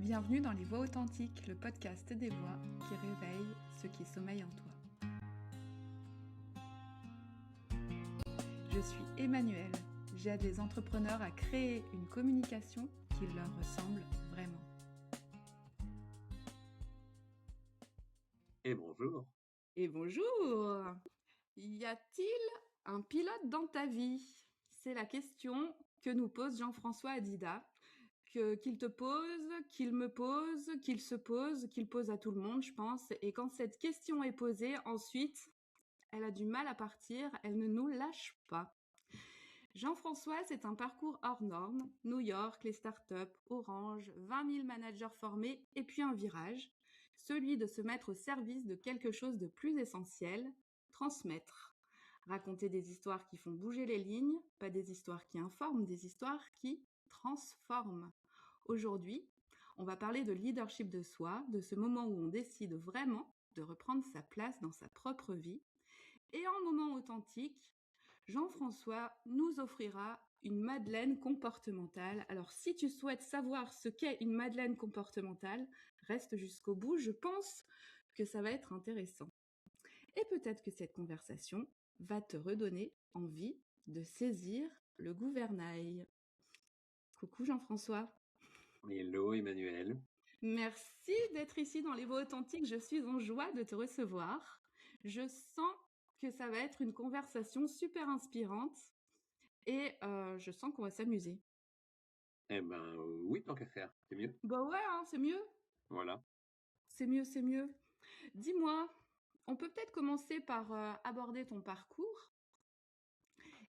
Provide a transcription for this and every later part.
Bienvenue dans Les Voix Authentiques, le podcast des voix qui réveille ce qui sommeille en toi. Je suis Emmanuelle, j'aide les entrepreneurs à créer une communication qui leur ressemble vraiment. Et bonjour. Et bonjour. Y a-t-il un pilote dans ta vie ? C'est la question que nous pose Jean-François Adida. Qu'il te pose, qu'il me pose, qu'il se pose, qu'il pose à tout le monde, je pense. Et quand cette question est posée, ensuite, elle a du mal à partir, elle ne nous lâche pas. Jean-François, c'est un parcours hors norme. New York, les startups, Orange, 20 000 managers formés, et puis un virage. Celui de se mettre au service de quelque chose de plus essentiel, transmettre. Raconter des histoires qui font bouger les lignes, pas des histoires qui informent, des histoires qui transforment. Aujourd'hui, on va parler de leadership de soi, de ce moment où on décide vraiment de reprendre sa place dans sa propre vie. Et en moment authentique, Jean-François nous offrira une Madeleine comportementale. Alors, si tu souhaites savoir ce qu'est une Madeleine comportementale, reste jusqu'au bout. Je pense que ça va être intéressant. Et peut-être que cette conversation va te redonner envie de saisir le gouvernail. Coucou Jean-François. Hello Emmanuel. Merci d'être ici dans Les Voix Authentiques. Je suis en joie de te recevoir. Je sens que ça va être une conversation super inspirante et je sens qu'on va s'amuser. Eh ben oui, tant qu'à faire, c'est mieux. Bah ouais, hein, c'est mieux. Voilà. C'est mieux, c'est mieux. Dis-moi, on peut peut-être commencer par aborder ton parcours.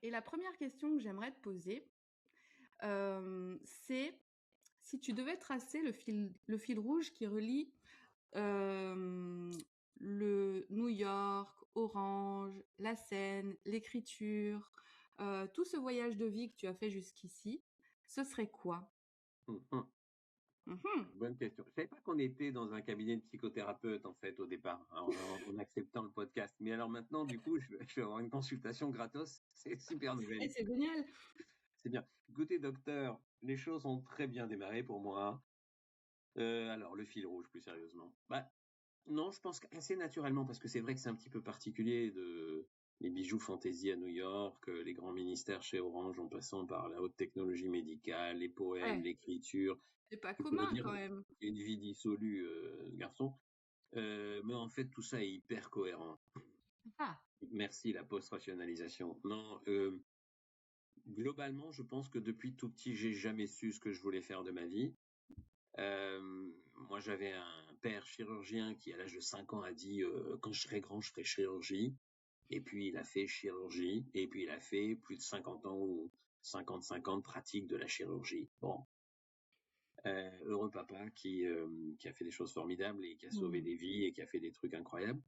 Et la première question que j'aimerais te poser, c'est si tu devais tracer le fil rouge qui relie le New York, Orange, la scène, l'écriture, tout ce voyage de vie que tu as fait jusqu'ici, ce serait quoi ? Bonne question. Je savais pas qu'on était dans un cabinet de psychothérapeute en fait au départ, en acceptant le podcast. Mais alors maintenant, du coup, je vais avoir une consultation gratos. C'est super nouvelle. Et c'est génial. C'est bien. Écoutez, docteur, les choses ont très bien démarré pour moi. Alors, le fil rouge, plus sérieusement. Non, je pense qu'assez naturellement, parce que c'est vrai que c'est un petit peu particulier de les bijoux fantaisie à New York, les grands ministères chez Orange en passant par la haute technologie médicale, les poèmes, l'écriture. C'est pas Tu pourrais commun dire quand même. qu'il y a une vie dissolue, garçon. Mais en fait, tout ça est hyper cohérent. Ah. Merci, la post-rationalisation. Non, globalement, je pense que depuis tout petit, j'ai jamais su ce que je voulais faire de ma vie. Moi, j'avais un père chirurgien qui, à l'âge de 5 ans, a dit quand je serai grand, je ferai chirurgie. Et puis, il a fait chirurgie. Et puis, il a fait plus de 50 ans ou 55 ans de pratique de la chirurgie. Bon. Heureux papa qui a fait des choses formidables et qui a sauvé des vies et qui a fait des trucs incroyables.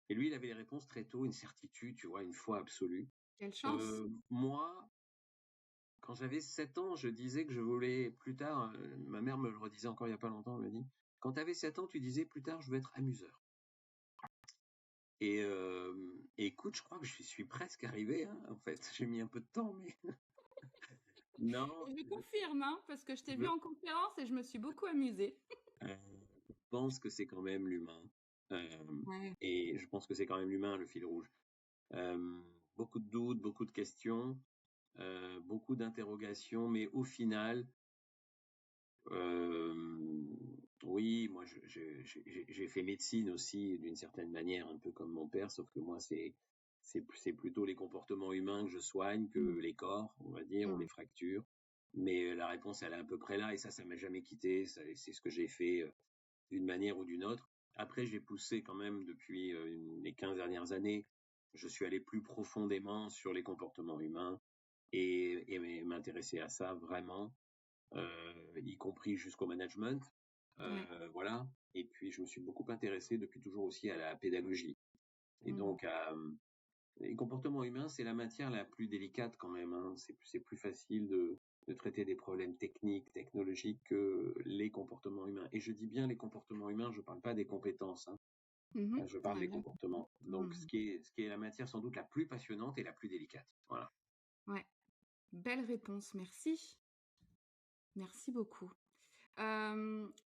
Et lui, il avait les réponses très tôt, une certitude, tu vois, une foi absolue. Quelle chance. Moi, quand j'avais 7 ans, je disais que je voulais plus tard, ma mère me le redisait encore il y a pas longtemps, elle me dit, quand tu avais 7 ans, tu disais plus tard, je veux être amuseur. Et écoute, je crois que je suis presque arrivé, hein, en fait. J'ai mis un peu de temps, mais non. Je confirme, hein, parce que je t'ai vu en conférence et je me suis beaucoup amusée. Je pense que c'est quand même l'humain. Ouais. Et je pense que c'est quand même l'humain, le fil rouge. Beaucoup de doutes, beaucoup de questions, beaucoup d'interrogations, mais au final, oui, moi j'ai fait médecine aussi d'une certaine manière, un peu comme mon père, sauf que moi c'est plutôt les comportements humains que je soigne que les corps, on va dire, ou les fractures. Mais la réponse elle est à peu près là, et ça m'a jamais quitté. C'est ce que j'ai fait d'une manière ou d'une autre. Après, j'ai poussé quand même depuis les 15 dernières années. Je suis allé plus profondément sur les comportements humains et m'intéresser à ça vraiment, y compris jusqu'au management. Voilà. Et puis, je me suis beaucoup intéressé depuis toujours aussi à la pédagogie. Et donc, les comportements humains, c'est la matière la plus délicate quand même. Hein. C'est plus facile de traiter des problèmes techniques, technologiques que les comportements humains. Et je dis bien les comportements humains, je parle pas des compétences. Hein. Je parle des comportements. Donc, ce qui est la matière sans doute la plus passionnante et la plus délicate. Voilà. Ouais. Belle réponse, merci. Merci beaucoup.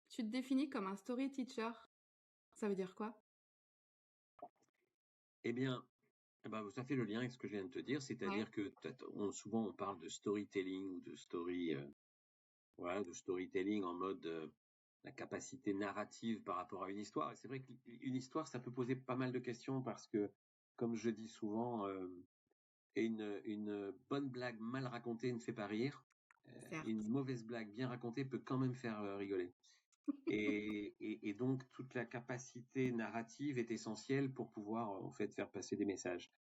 Tu te définis comme un story teacher. Ça veut dire quoi? Eh bien, ça fait le lien avec ce que je viens de te dire, Ouais, c'est-à-dire que souvent on parle de storytelling ou de voilà, de storytelling en mode la capacité narrative par rapport à une histoire. Et c'est vrai qu'une histoire, ça peut poser pas mal de questions parce que, comme je dis souvent, une bonne blague mal racontée ne fait pas rire. Une certes. mauvaise blague bien racontée peut quand même faire rigoler. Et donc toute la capacité narrative est essentielle pour pouvoir en fait faire passer des messages.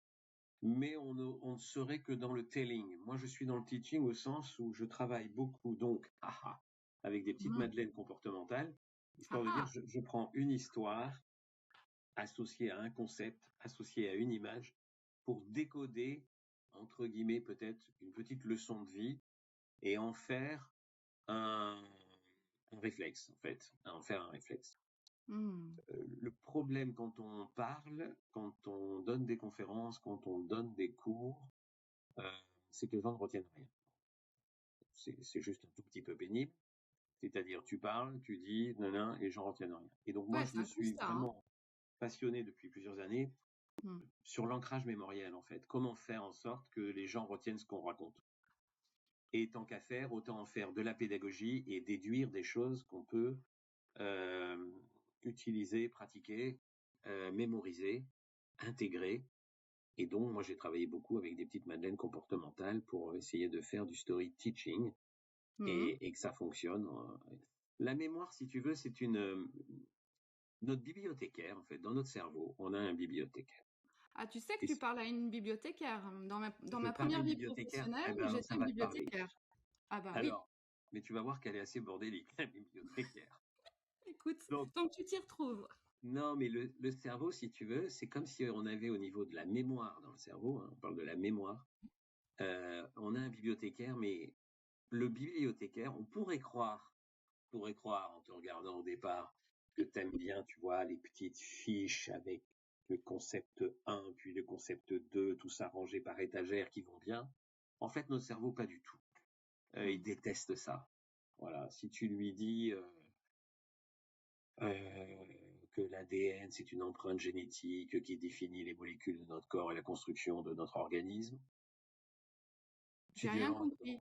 Mais on ne serait que dans le telling. Moi, je suis dans le teaching au sens où je travaille beaucoup, donc, avec des petites Mmh. madeleines comportementales, Ah histoire de dire, ah! je prends une histoire associée à un concept, associée à une image, pour décoder, entre guillemets, peut-être une petite leçon de vie et en faire un, un réflexe, en fait, en faire un réflexe. Mmh. Le problème quand on parle, quand on donne des conférences, quand on donne des cours, euh, c'est que les gens ne retiennent rien. C'est juste un tout petit peu pénible. C'est-à-dire, tu parles, tu dis, nanana, et les gens retiennent rien. Et donc, moi, Ouais, je c'est me un suis constat, hein. vraiment passionné depuis plusieurs années Mmh. sur l'ancrage mémoriel, en fait. Comment faire en sorte que les gens retiennent ce qu'on raconte. Et tant qu'à faire, autant en faire de la pédagogie et déduire des choses qu'on peut euh, utiliser, pratiquer, mémoriser, intégrer. Et donc, moi, j'ai travaillé beaucoup avec des petites madeleines comportementales pour essayer de faire du story teaching Mmh. et que ça fonctionne. La mémoire, si tu veux, c'est notre bibliothécaire, en fait. Dans notre cerveau, on a un bibliothécaire. Ah, tu sais que Et tu parles à une bibliothécaire. Dans je ma parle à première une vie bibliothécaire, professionnelle, eh ben alors j'étais ça une va te parler. bibliothécaire. Ah bah oui. Alors, mais tu vas voir qu'elle est assez bordélique, la bibliothécaire. Écoute, Donc, tant que tu t'y retrouves. non, mais le cerveau, si tu veux, c'est comme si on avait au niveau de la mémoire dans le cerveau, hein, on parle de la mémoire, on a un bibliothécaire, mais le bibliothécaire, on pourrait croire en te regardant au départ que tu aimes bien, tu vois, les petites fiches avec le concept 1, puis le concept 2, tout ça rangé par étagères qui vont bien. En fait, notre cerveau, pas du tout. Il Mmh. déteste ça. Voilà, si tu lui dis euh, que l'ADN, c'est une empreinte génétique qui définit les molécules de notre corps et la construction de notre organisme, tu J'ai dis rien alors compris.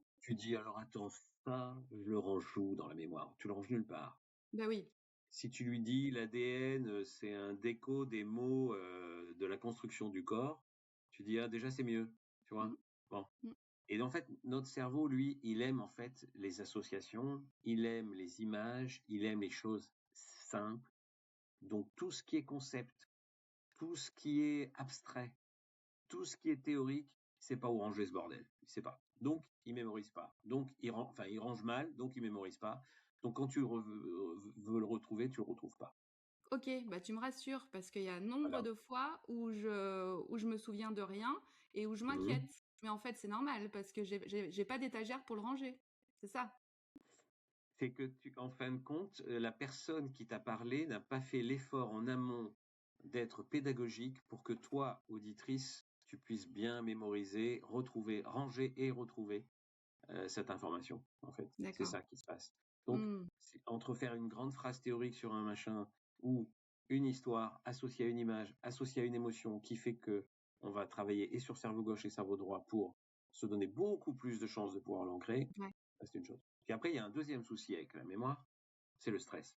attends, ça, je le range où dans la mémoire? Tu le ranges nulle part. Bah oui. Si tu lui dis l'ADN, c'est un déco des mots de la construction du corps, tu dis ah déjà c'est mieux, tu vois. Mmh. Bon. Mmh. Et en fait, notre cerveau, lui, il aime en fait les associations, il aime les images, il aime les choses simples. Donc tout ce qui est concept, tout ce qui est abstrait, tout ce qui est théorique, il sait pas où ranger ce bordel. Il sait pas. Donc il mémorise pas. Donc il range mal, donc il mémorise pas. Donc quand tu veux le retrouver, tu le retrouves pas. Ok, bah tu me rassures parce qu'il y a nombre Voilà. de fois où je me souviens de rien et où je Mhm. m'inquiète. Mais en fait, c'est normal parce que j'ai pas d'étagère pour le ranger. C'est ça. C'est que en fin de compte, la personne qui t'a parlé n'a pas fait l'effort en amont d'être pédagogique pour que toi, auditrice, tu puisses bien mémoriser, retrouver, ranger et retrouver cette information. En fait, c'est D'accord. ça qui se passe. Donc, Hmm. entre faire une grande phrase théorique sur un machin ou une histoire associée à une image, associée à une émotion qui fait que on va travailler et sur cerveau gauche et cerveau droit pour se donner beaucoup plus de chances de pouvoir l'ancrer, Ouais. c'est une chose. Puis après, il y a un deuxième souci avec la mémoire, c'est le stress.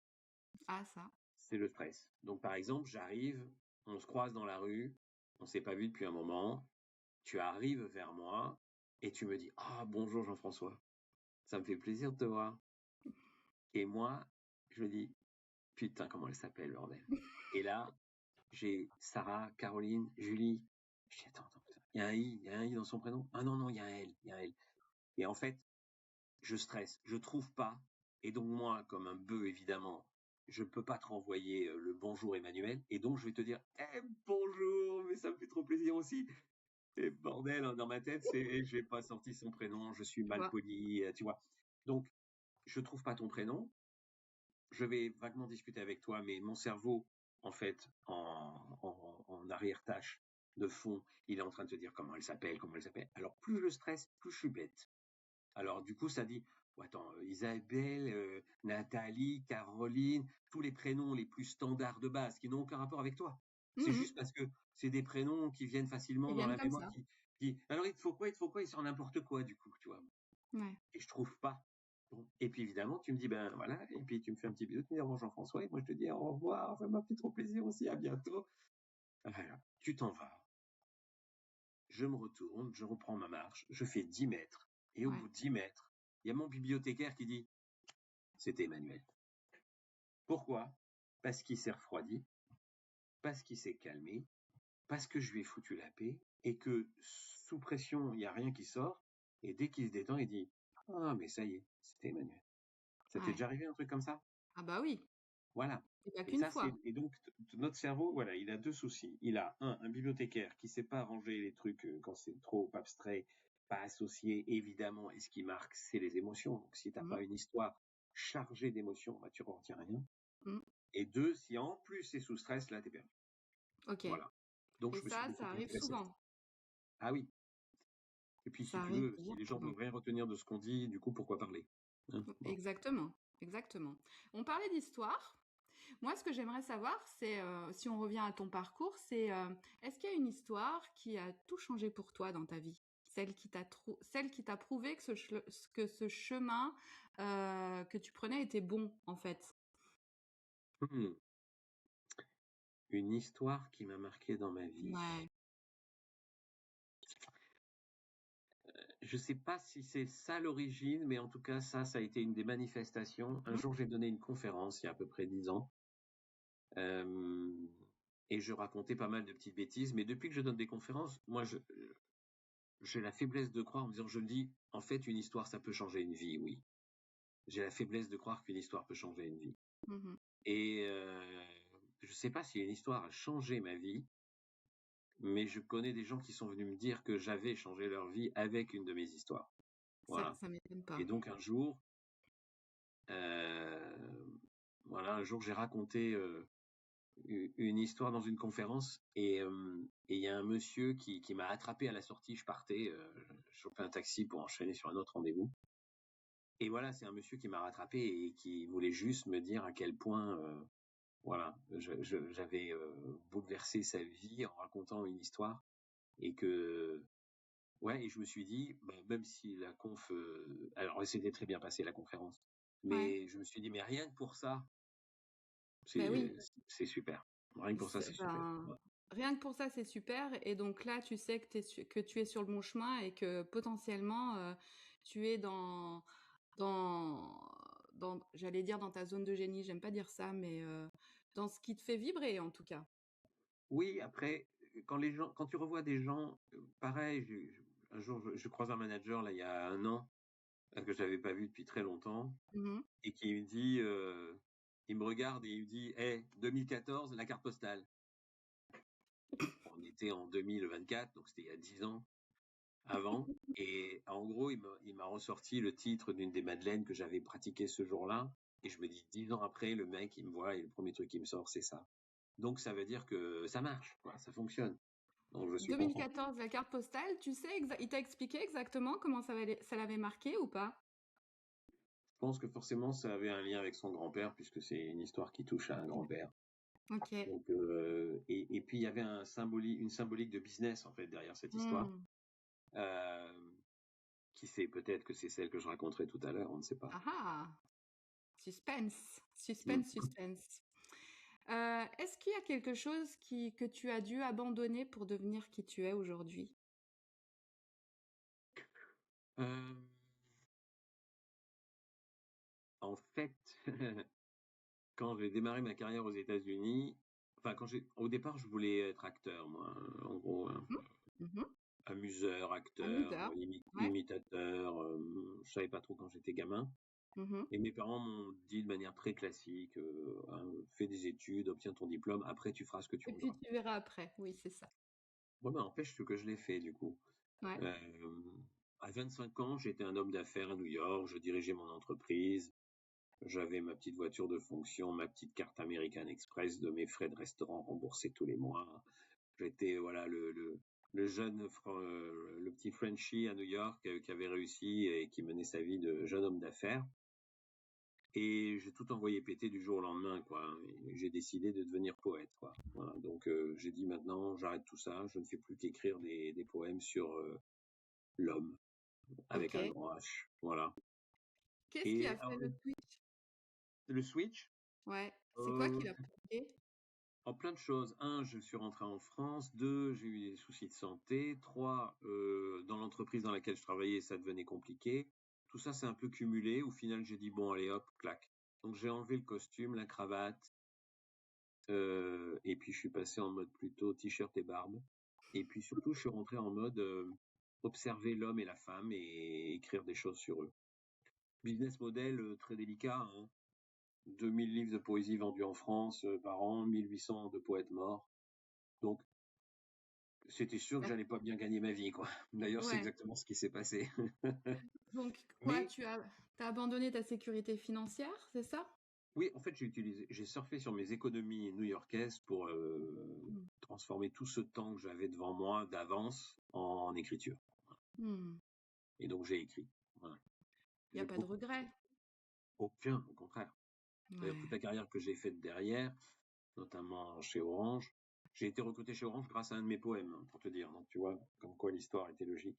Ah ça. C'est le stress. Donc, par exemple, j'arrive, on se croise dans la rue, on s'est pas vu depuis un moment, tu arrives vers moi et tu me dis, ah, bonjour Jean-François, ça me fait plaisir de te voir. Et moi, je me dis, putain, comment elle s'appelle, bordel. Et là, j'ai Sarah, Caroline, Julie. Je dis, attends, il y a un I dans son prénom. Ah non, non, il y a un L. Et en fait, je stresse, je trouve pas. Et donc moi, comme un bœuf évidemment, je ne peux pas te renvoyer le bonjour Emmanuel. Et donc je vais te dire, bonjour, mais ça me fait trop plaisir aussi. Et bordel, hein, dans ma tête, c'est, j'ai pas sorti son prénom, je suis Tu mal vois. poli, tu vois. Donc, je trouve pas ton prénom. Je vais vaguement discuter avec toi, mais mon cerveau, en fait, en arrière-tâche de fond, il est en train de te dire comment elle s'appelle, comment elle s'appelle. Alors, plus je stresse, plus je suis bête. Alors, du coup, ça dit, Attends, Isabelle, Nathalie, Caroline, tous les prénoms les plus standards de base qui n'ont aucun rapport avec toi. C'est Mmh. juste parce que c'est des prénoms qui viennent facilement Ils dans viennent la comme mémoire ça. alors il te faut quoi? Il te faut quoi? Il sort n'importe quoi du coup, tu vois? Ouais, Et je trouve pas. Bon. Et puis évidemment, tu me dis, ben voilà, et puis tu me fais un petit bisou, tu me dis au revoir Jean-François, et moi je te dis au revoir, ça m'a fait trop plaisir aussi, à bientôt. Voilà, tu t'en vas. Je me retourne, je reprends ma marche, je fais 10 mètres, et au ouais, bout de 10 mètres, il y a mon bibliothécaire qui dit, c'était Emmanuel. Pourquoi? Parce qu'il s'est refroidi, parce qu'il s'est calmé, parce que je lui ai foutu la paix, et que sous pression, il n'y a rien qui sort, et dès qu'il se détend, il dit, ah mais ça y est, c'était Emmanuel. Ça t'est ouais. déjà arrivé un truc comme ça? Ah bah oui, Voilà. et pas Et qu'une ça, fois. c'est, et donc, notre cerveau, voilà, il a deux soucis. Il a un bibliothécaire qui sait pas ranger les trucs quand c'est trop abstrait, pas associé, évidemment, et ce qui marque, c'est les émotions. Donc, si t'as Mmh. pas une histoire chargée d'émotions, bah, tu retiens rien. Mmh. Et deux, si en plus c'est sous stress, là, t'es perdu. OK. Voilà. Donc, Et je me suis ça beaucoup arrive intéressé à ça. souvent? Ah oui. Et puis, si Ça tu arrive veux, si bien les gens souvent. peuvent rien retenir de ce qu'on dit, du coup, pourquoi parler? Hein, bon. Exactement, exactement. On parlait d'histoire. Moi, ce que j'aimerais savoir, c'est, si on revient à ton parcours, c'est, est-ce qu'il y a une histoire qui a tout changé pour toi dans ta vie? Celle qui t'a prouvé que ce chemin que tu prenais était bon, en fait. Hmm. Une histoire qui m'a marqué dans ma vie. Ouais. Je sais pas si c'est ça l'origine, mais en tout cas, ça a été une des manifestations. Un Mhm, jour, j'ai donné une conférence, il y a à peu près 10 ans, euh, et je racontais pas mal de petites bêtises, mais depuis que je donne des conférences, moi, j'ai la faiblesse de croire en me disant, je me dis, en fait, une histoire, ça peut changer une vie, oui. J'ai la faiblesse de croire qu'une histoire peut changer une vie. mhm. Et je sais pas si une histoire a changé ma vie, mais je connais des gens qui sont venus me dire que j'avais changé leur vie avec une de mes histoires. Voilà. Ça m'étonne pas. Et donc un jour, euh, voilà, un jour j'ai raconté une histoire dans une conférence et il y a un monsieur qui m'a attrapé à la sortie. Je partais, je chopais un taxi pour enchaîner sur un autre rendez-vous. Et voilà, c'est un monsieur qui m'a rattrapé et qui voulait juste me dire à quel point, voilà, j'avais bouleversé sa vie en racontant une histoire et que ouais, et je me suis dit, bah, même si la conf, alors elle s'était très bien passée la conférence, Ouais. mais je me suis dit, mais rien que pour ça, Ben oui. c'est super. Rien que pour ça, c'est super. Ben, Ouais. rien que pour ça, c'est super. Et donc là, tu sais que tu es sur le bon chemin et que potentiellement, tu es dans, j'allais dire dans ta zone de génie, j'aime pas dire ça, mais dans ce qui te fait vibrer en tout cas. Oui, après, quand tu revois des gens, pareil, un jour, je croise un manager là il y a un an que je n'avais pas vu depuis très longtemps Mhm. et qui me dit, il me regarde et il me dit, hey, 2014, la carte postale. On était en 2024, donc c'était il y a 10 ans avant. Et en gros, il m'a ressorti le titre d'une des madeleines que j'avais pratiquées ce jour-là. Et je me dis, 10 ans après, le mec, il me voit et le premier truc qui me sort, c'est ça. Donc ça veut dire que ça marche, quoi, ça fonctionne. Donc je suis content. 2014, la carte postale, tu sais, il t'a expliqué exactement comment ça l'avait marqué ou pas? Je pense que forcément, ça avait un lien avec son grand-père, puisque c'est une histoire qui touche à un grand-père. Ok. Donc, et puis il y avait une symbolique de business en fait derrière cette histoire, Hmm. euh, qui sait peut-être que c'est celle que je raconterai tout à l'heure, on ne sait pas. Ah ah, suspense, Mm. suspense, suspense. Est-ce qu'il y a quelque chose que tu as dû abandonner pour devenir qui tu es aujourd'hui? Euh, En fait, quand j'ai démarré ma carrière aux États-Unis, enfin au départ, je voulais être acteur, moi, en gros, hein, Mhm. Mhm. amuseur, acteur, Amuseur. Ouais. imitateur. Je savais pas trop quand j'étais gamin. Mhm. Et mes parents m'ont dit de manière très classique, hein, fais des études, obtiens ton diplôme, après tu feras ce que tu Et puis voudras. tu verras après. Oui, c'est ça. Bon, ben, n'empêche que je l'ai fait du coup. Ouais. Euh, à 25 ans, j'étais un homme d'affaires à New York, je dirigeais mon entreprise, j'avais ma petite voiture de fonction, ma petite carte American Express de mes frais de restaurant remboursés tous les mois. J'étais voilà le petit Frenchie à New York qui avait réussi et qui menait sa vie de jeune homme d'affaires. Et j'ai tout envoyé péter du jour au lendemain, quoi. Et j'ai décidé de devenir poète, quoi. Voilà. Donc j'ai dit maintenant, j'arrête tout ça. Je ne fais plus qu'écrire des poèmes sur l'homme avec un Ok. grand H. Voilà. Qu'est-ce qui Et a fait le switch? le switch, Ouais. C'est quoi qui euh, l'a provoqué? en plein de choses. Un, je suis rentré en France. Deux, j'ai eu des soucis de santé. Trois, dans l'entreprise dans laquelle je travaillais, ça devenait compliqué. Tout ça, c'est un peu cumulé. Au final, j'ai dit bon, allez, hop, clac. Donc j'ai enlevé le costume, la cravate, et puis je suis passé en mode plutôt t-shirt et barbe. Et puis surtout, je suis rentré en mode observer l'homme et la femme et écrire des choses sur eux. Business model très délicat, hein. 2000 livres de poésie vendus en France par an, 1800 de poètes morts. Donc, c'était sûr que D'ac- j'allais pas bien gagner ma vie, quoi. D'ailleurs, c'est Ouais. exactement ce qui s'est passé. Donc quoi, Mais t'as abandonné ta sécurité financière, c'est ça? oui, en fait, j'ai surfé sur mes économies new-yorkaises pour Hmm. transformer tout ce temps que j'avais devant moi d'avance en écriture. Hmm. Et donc, j'ai écrit. Voilà. Y a J'ai pas de beaucoup regret. écrit. Aucun, au contraire. D'ailleurs, toute Ouais. la carrière que j'ai faite derrière, notamment chez Orange, j'ai été recruté chez Orange grâce à un de mes poèmes, hein, pour te dire. Donc, tu vois, comme quoi l'histoire était logique.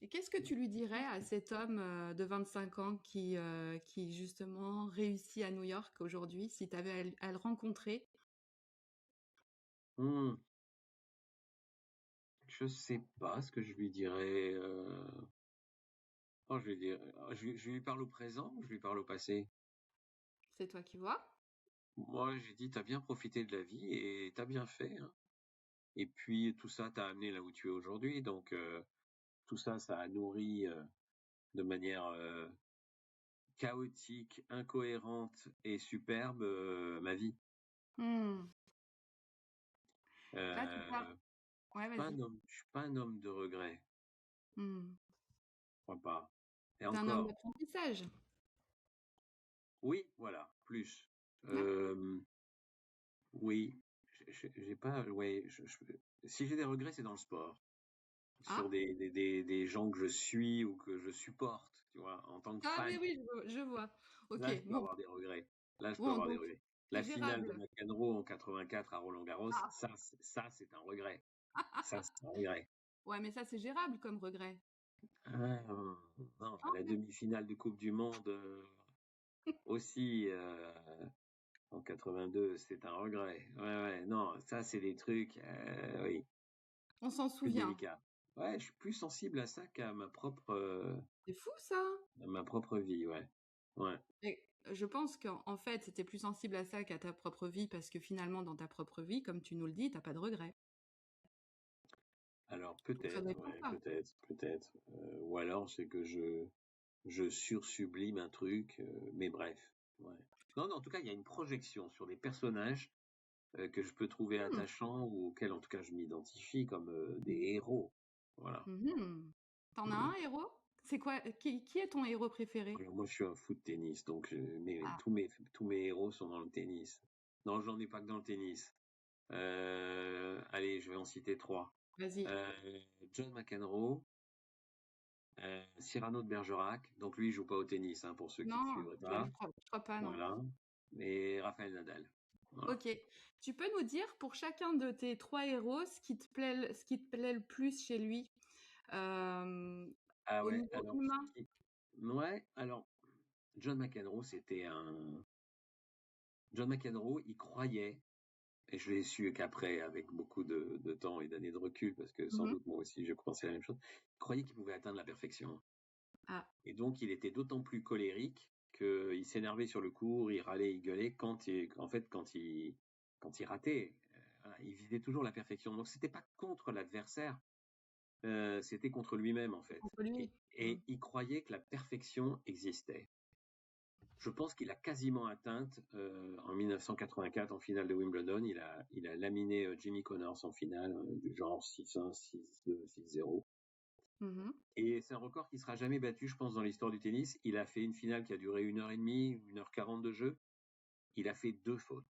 Et qu'est-ce que tu lui dirais à cet homme de 25 ans qui justement réussit à New York aujourd'hui, si tu avais à le rencontrer? Hmm, je sais pas ce que je lui dirais. Oh, je lui dirais, je lui parle au présent ou je lui parle au passé? C'est toi qui vois? Moi, j'ai dit, t'as bien profité de la vie et t'as bien fait, hein. Et puis, tout ça t'a amené là où tu es aujourd'hui. Donc, tout ça, ça a nourri de manière chaotique, incohérente et superbe ma vie. Hmm. Là, tu parles. Euh, Ouais, vas-y. je suis pas un homme de regret. Hmm. Je crois pas. Et T'es un homme encore, d'apprentissage. oui, voilà, plus. Ouais. Euh, oui, j'ai pas, ouais, si j'ai des regrets, c'est dans le sport, Ah? sur des gens que je suis ou que je supporte, tu vois, en tant que Ah oui, fan. oui, je vois. Ok, Là, je peux bon. avoir des regrets. Là, je peux Bon, avoir des donc, regrets. La c'est finale de gérable. McEnroe en 84 à Roland-Garros, Ah. ça, c'est un regret. Ça, c'est un regret. Ouais, mais ça, c'est gérable comme regret. Ah, non, Ah, la demi-finale de Coupe du Monde aussi en 82, c'est un regret. Ouais, ouais, non, ça, c'est des trucs, oui, on s'en plus souvient. délicats. Ouais, je suis plus sensible à ça qu'à C'est fou, ça. ma propre vie, ouais. Ouais. Et je pense qu'en fait, c'était plus sensible à ça qu'à ta propre vie, parce que finalement, dans ta propre vie, comme tu nous le dis, t'as pas de regrets. Alors Donc ça peut-être, dépend ouais, pas. peut-être. Ou alors c'est que je sursublime un truc, mais bref. Ouais. Non, non, en tout cas, il y a une projection sur des personnages que je peux trouver Hmm. attachants ou auxquels, en tout cas, je m'identifie comme des héros. Voilà. Mhm. T'en as Mm. un héros? C'est quoi? Qui est ton héros préféré? Alors moi, je suis un fou de tennis, donc Ah, tous mes héros sont dans le tennis. Non, j'en ai pas que dans le tennis. Allez, je vais en citer trois. vas-y. Euh, John McEnroe, Cyrano de Bergerac, donc lui il joue pas au tennis, hein, pour ceux qui ne Non, suivraient pas. je crois pas, non. Voilà. Et Raphaël Nadal. Voilà. Ok. Tu peux nous dire pour chacun de tes trois héros ce qui te plaît le plus chez lui euh, Ah au ouais, niveau humain? ouais, alors John McEnroe, John McEnroe, il croyait, et je l'ai su qu'après, avec beaucoup de temps et d'années de recul, parce que sans Mhm. doute moi aussi je pensais la même chose, il croyait qu'il pouvait atteindre la perfection. Ah. Et donc il était d'autant plus colérique qu'il s'énervait sur le court, il râlait, il gueulait en fait, quand il ratait. Voilà, il visait toujours la perfection. Donc c'était pas contre l'adversaire, c'était contre lui-même en fait. Contre lui. Et il croyait que la perfection existait. Je pense qu'il a quasiment atteinte en 1984 en finale de Wimbledon. Il a laminé Jimmy Connors en finale, du genre 6-1, 6-2, 6-0. Mhm. Et c'est un record qui sera jamais battu, je pense, dans l'histoire du tennis. Il a fait une finale qui a duré 1h30, 1h40 de jeu. Il a fait deux fautes.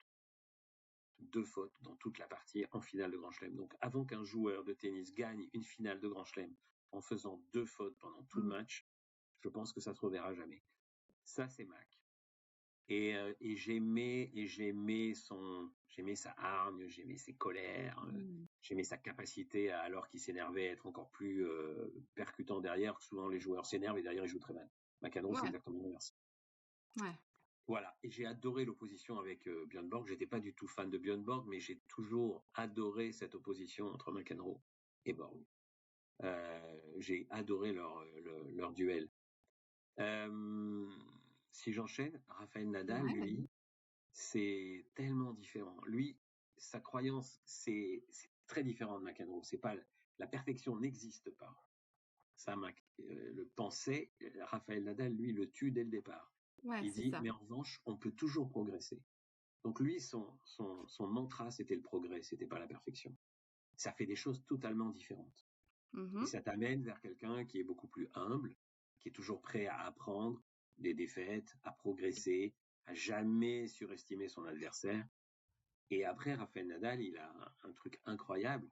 2 fautes dans toute la partie en finale de Grand Chelem. Donc avant qu'un joueur de tennis gagne une finale de Grand Chelem en faisant 2 fautes pendant tout le match, je pense que ça se reverra jamais. Ça, c'est Mac. Et j'aimais sa hargne, j'aimais ses colères, j'aimais sa capacité à, alors qu'il s'énervait, être encore plus percutant derrière. Souvent les joueurs s'énervent et derrière ils jouent très mal. McEnroe, c'est exactement l'inverse. Ouais. Voilà, et j'ai adoré l'opposition avec Björn Borg. J'étais pas du tout fan de Björn Borg, mais j'ai toujours adoré cette opposition entre McEnroe et Borg. J'ai adoré leur duel. Si j'enchaîne, Rafael Nadal, lui, c'est tellement différent. Lui, sa croyance, c'est très différent de McEnroe. C'est pas la perfection n'existe pas. Ça, le pensait. Rafael Nadal, lui, le tue dès le départ. Ouais, Il dit, ça. mais en revanche, on peut toujours progresser. Donc lui, son mantra, c'était le progrès, c'était pas la perfection. Ça fait des choses totalement différentes. Et ça t'amène vers quelqu'un qui est beaucoup plus humble, qui est toujours prêt à apprendre des défaites, à progresser, à jamais surestimer son adversaire. Et après, Rafael Nadal, il a un truc incroyable.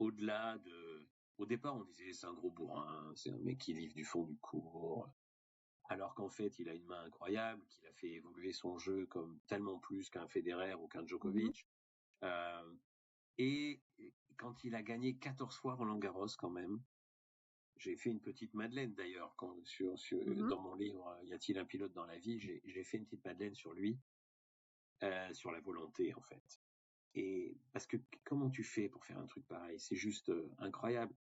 Au-delà de... Au départ, on disait c'est un gros bourrin, c'est un mec qui livre du fond du cours. Alors qu'en fait, il a une main incroyable, qu'il a fait évoluer son jeu comme tellement plus qu'un Federer ou qu'un Djokovic. Et quand il a gagné 14 fois Roland-Garros quand même, j'ai fait une petite madeleine d'ailleurs dans mon livre Y a-t-il un pilote dans la vie, j'ai fait une petite madeleine sur lui, sur la volonté en fait. Et parce que comment tu fais pour faire un truc pareil? C'est juste incroyable.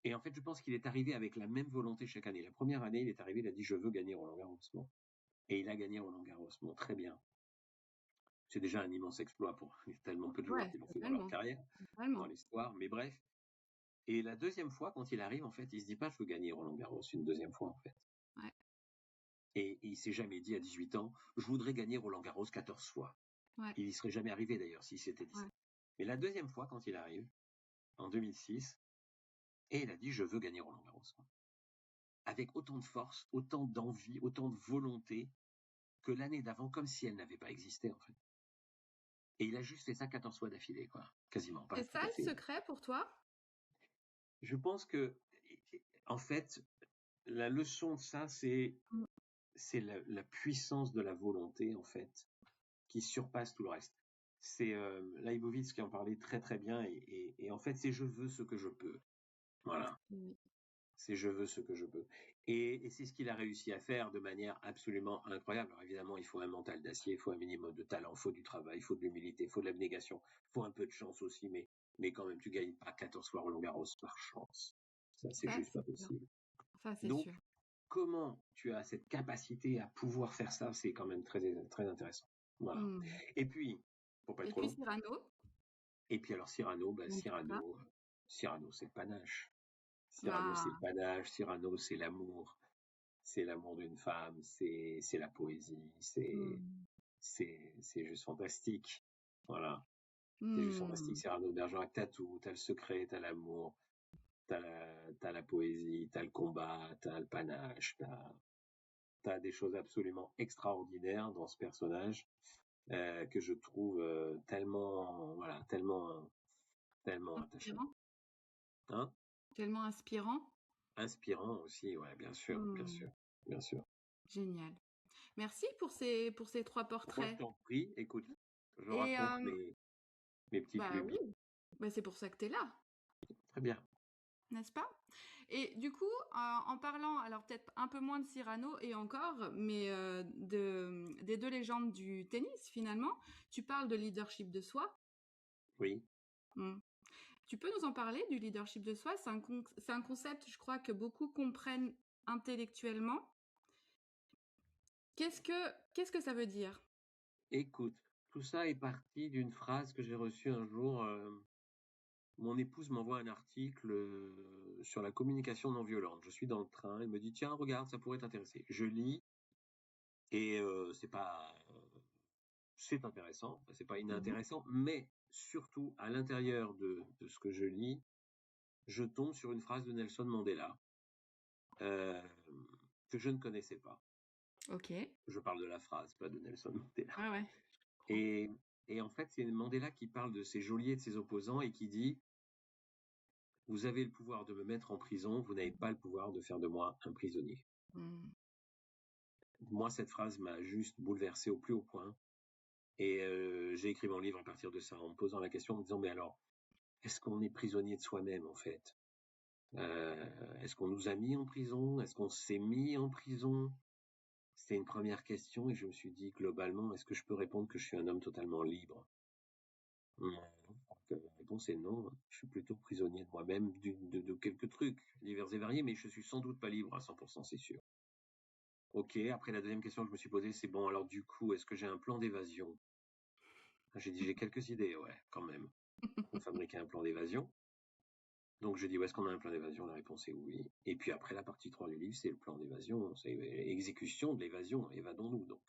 Et en fait, je pense qu'il est arrivé avec la même volonté chaque année. La première année, il est arrivé, il a dit je veux gagner Roland-Garros. Bon. Et il a gagné Roland-Garros. Bon, très bien. C'est déjà un immense exploit pour tellement peu de joueurs qui l'ont fait dans leur carrière, dans l'histoire. Mais bref. Et la deuxième fois, quand il arrive, en fait, il se dit pas je veux gagner Roland-Garros une deuxième fois, en fait. Ouais. Et il s'est jamais dit à 18 ans, je voudrais gagner Roland-Garros 14 fois. Ouais. Il y serait jamais arrivé d'ailleurs s'il s'était dit ça. Mais la deuxième fois, quand il arrive, en 2006, et il a dit je veux gagner Roland-Garros. Avec autant de force, autant d'envie, autant de volonté que l'année d'avant, comme si elle n'avait pas existé, en fait. Et il a juste fait ça 14 fois d'affilée, quoi. Quasiment. C'est ça le secret pour toi? Je pense que, en fait, la leçon de ça, c'est la puissance de la volonté, en fait, qui surpasse tout le reste. C'est Leibovitz qui en parlait très très bien, et en fait, c'est je veux ce que je peux. Voilà. C'est je veux ce que je peux. Et c'est ce qu'il a réussi à faire de manière absolument incroyable. Alors évidemment, il faut un mental d'acier, il faut un minimum de talent, il faut du travail, il faut de l'humilité, il faut de l'abnégation, il faut un peu de chance aussi, mais quand même, tu gagnes pas 14 fois Roland-Garros par chance. Ça, c'est juste pas possible. Donc, sûr. comment tu as cette capacité à pouvoir faire ça, c'est quand même très, très intéressant. Voilà. Et puis, pour pas être trop long. Cyrano. Et puis alors Cyrano, Cyrano, c'est le panache. Cyrano, c'est le panache. Cyrano, c'est l'amour. C'est l'amour d'une femme. C'est la poésie. C'est juste fantastique. Voilà. C'est juste fantastique. Cyrano de Bergerac, t'as tout. T'as le secret, t'as l'amour. T'as la poésie, t'as le combat, t'as le panache, t'as des choses absolument extraordinaires dans ce personnage que je trouve tellement attachant. Hein? Tellement inspirant. Inspirant aussi, ouais, bien sûr. Génial. Merci pour ces 3 portraits. Moi, je t'en prie, écoute, je raconte mes petits pubs. Oui. Bah, c'est pour ça que tu es là. Très bien. N'est-ce pas? Et du coup, en parlant, alors peut-être un peu moins de Cyrano et encore, mais des 2 légendes du tennis finalement, tu parles de leadership de soi. Oui. Tu peux nous en parler du leadership de soi? C'est un concept, je crois, que beaucoup comprennent intellectuellement. Qu'est-ce que ça veut dire? Écoute, tout ça est parti d'une phrase que j'ai reçue un jour. Mon épouse m'envoie un article sur la communication non violente. Je suis dans le train, elle me dit tiens regarde ça pourrait t'intéresser. Je lis et c'est intéressant, c'est pas inintéressant, mais surtout à l'intérieur de ce que je lis, je tombe sur une phrase de Nelson Mandela que je ne connaissais pas. Ok. Je parle de la phrase, pas de Nelson Mandela. Ouais, ouais. Et, et en fait, c'est Mandela qui parle de ses geôliers et de ses opposants et qui dit: vous avez le pouvoir de me mettre en prison, vous n'avez pas le pouvoir de faire de moi un prisonnier. Mm. Moi, cette phrase m'a juste bouleversé au plus haut point. Et j'ai écrit mon livre à partir de ça, en me posant la question, en me disant, mais alors, est-ce qu'on est prisonnier de soi-même, en fait? Est-ce qu'on nous a mis en prison? Est-ce qu'on s'est mis en prison? C'était une première question et je me suis dit, globalement, est-ce que je peux répondre que je suis un homme totalement libre? La réponse est non. Je suis plutôt prisonnier de moi-même, de quelques trucs divers et variés, mais je suis sans doute pas libre à 100%, c'est sûr. Ok, après la deuxième question que je me suis posée, c'est bon, alors du coup, est-ce que j'ai un plan d'évasion? J'ai dit, j'ai quelques idées, ouais, quand même. On fabriquer un plan d'évasion. Donc je dis, est-ce qu'on a un plan d'évasion? La réponse est oui. Et puis après, la partie 3 du livre, c'est le plan d'évasion, c'est exécution de l'évasion, évadons-nous donc.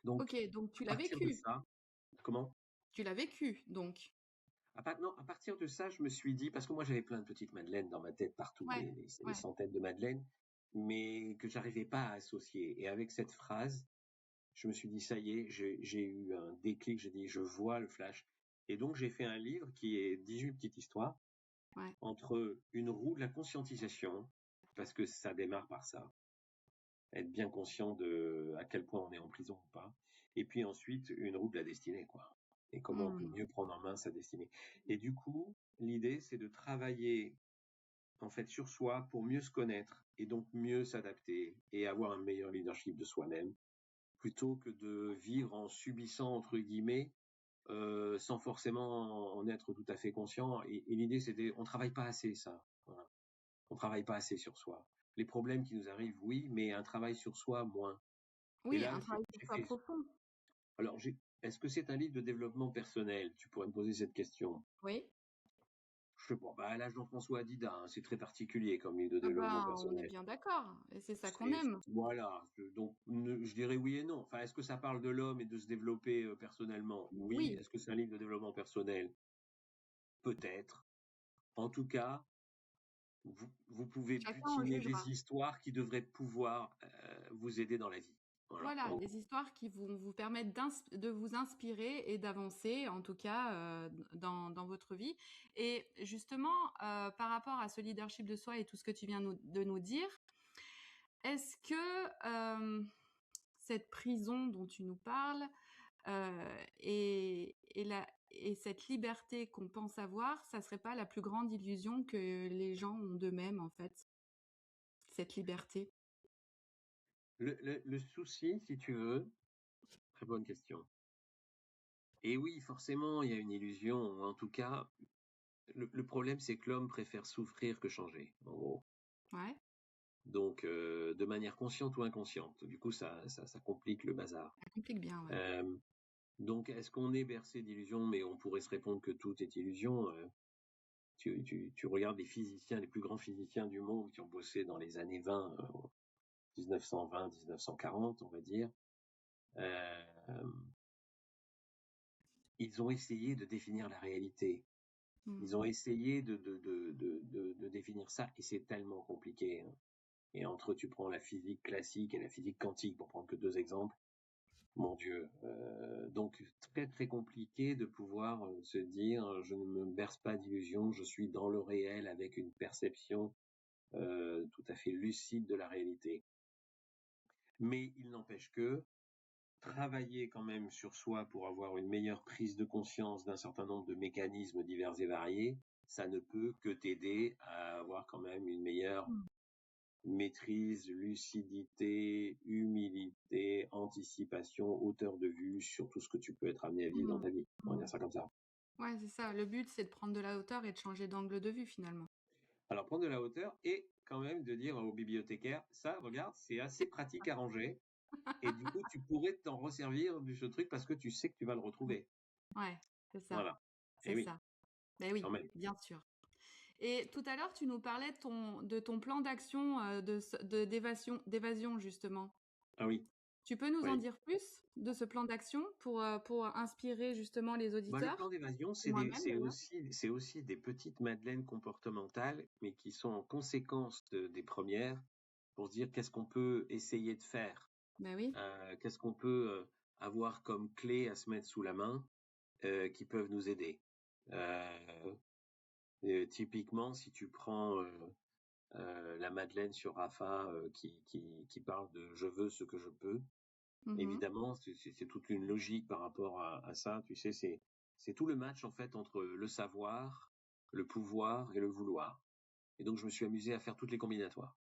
Donc, Ok, donc à tu l'as partir de vécu. ça, comment? Tu l'as vécu, donc. Non, à partir de ça, je me suis dit, parce que moi j'avais plein de petites madeleines dans ma tête partout, Ouais, des ouais. centaines de madeleines, mais que j'arrivais pas à associer. Et avec cette phrase, je me suis dit, ça y est, j'ai eu un déclic, j'ai dit, je vois le flash. Et donc j'ai fait un livre qui est 18 petites histoires, Ouais. entre une roue de la conscientisation, parce que ça démarre par ça, être bien conscient de à quel point on est en prison ou pas, et puis ensuite une roue de la destinée, quoi. Et comment on peut Mm. mieux prendre en main sa destinée. Et du coup, l'idée, c'est de travailler en fait sur soi pour mieux se connaître et donc mieux s'adapter et avoir un meilleur leadership de soi-même, plutôt que de vivre en subissant entre guillemets sans forcément en être tout à fait conscient. Et l'idée, c'était, on travaille pas assez ça. Voilà. On travaille pas assez sur soi. Les problèmes qui nous arrivent, oui, mais un travail sur soi, moins. Et Oui, là, un travail sur j'ai soi fait. profond. Alors, est-ce que c'est un livre de développement personnel? Tu pourrais me poser cette question. Oui. Je sais pas. Bah, à l'âge Jean-François Hadida, hein, c'est très particulier comme livre de Ah développement ben, on est personnel. bien d'accord. Et c'est ça qu'on aime. Voilà. Donc, je dirais oui et non. Enfin, est-ce que ça parle de l'homme et de se développer personnellement? Oui. Oui. Est-ce que c'est un livre de développement personnel? Peut-être. En tout cas, vous pouvez Chacun en butiner jugera. des histoires qui devraient pouvoir vous aider dans la vie. Voilà. Voilà, des histoires qui vont vous permettre de vous inspirer et d'avancer, en tout cas, dans votre vie. Et justement, par rapport à ce leadership de soi et tout ce que tu viens de nous dire, est-ce que cette prison dont tu nous parles et cette liberté qu'on pense avoir, ça serait pas la plus grande illusion que les gens ont d'eux-mêmes, en fait, cette liberté? Le souci, si tu veux, très bonne question. Et oui, forcément, il y a une illusion, ou en tout cas, le problème, c'est que l'homme préfère souffrir que changer, en gros. Ouais, Donc, de manière consciente ou inconsciente. Du coup, ça complique le bazar. ça complique bien, ouais. Euh, donc, est-ce qu'on est bercé d'illusions? Mais on pourrait se répondre que tout est illusion. Tu regardes les physiciens, les plus grands physiciens du monde qui ont bossé dans les années 20, 1920, 1940, on va dire. Euh, Ils ont essayé de définir la réalité. Mm. Ils ont essayé de définir ça et c'est tellement compliqué, hein. Et entre tu prends la physique classique et la physique quantique, pour prendre que deux exemples, mon Dieu. Donc très très compliqué de pouvoir se dire je ne me berce pas d'illusions, je suis dans le réel avec une perception tout à fait lucide de la réalité. Mais il n'empêche que travailler quand même sur soi pour avoir une meilleure prise de conscience d'un certain nombre de mécanismes divers et variés, ça ne peut que t'aider à avoir quand même une meilleure Mm. maîtrise, lucidité, humilité, anticipation, hauteur de vue sur tout ce que tu peux être amené à vivre dans Mm. ta vie. On va Mm. dire ça comme ça. Ouais, c'est ça. Le but, c'est de prendre de la hauteur et de changer d'angle de vue, finalement. Alors prendre de la hauteur et quand même de dire au bibliothécaire, ça, regarde, c'est assez pratique à ranger. Et du coup, tu pourrais t'en resservir de ce truc parce que tu sais que tu vas le retrouver. Ouais, c'est ça. Voilà. Et C'est oui, ça. Ben oui, quand même. bien sûr. Et tout à l'heure, tu nous parlais de ton plan d'action d'évasion, justement. Ah oui, Tu peux nous en oui. dire plus de ce plan d'action pour inspirer justement les Bah, le plan auditeurs d'évasion, et moi-même d'ailleurs? c'est aussi des petites madeleines comportementales, mais qui sont en conséquence des premières, pour se dire qu'est-ce qu'on peut essayer de faire. Ben oui. Qu'est-ce qu'on peut avoir comme clé à se mettre sous la main qui peuvent nous aider. Typiquement, si tu prends la Madeleine sur Rafa qui parle de je veux ce que je peux, Mhm. évidemment, c'est toute une logique par rapport à ça. Tu sais, c'est tout le match en fait entre le savoir, le pouvoir et le vouloir. Et donc, je me suis amusé à faire toutes les combinatoires.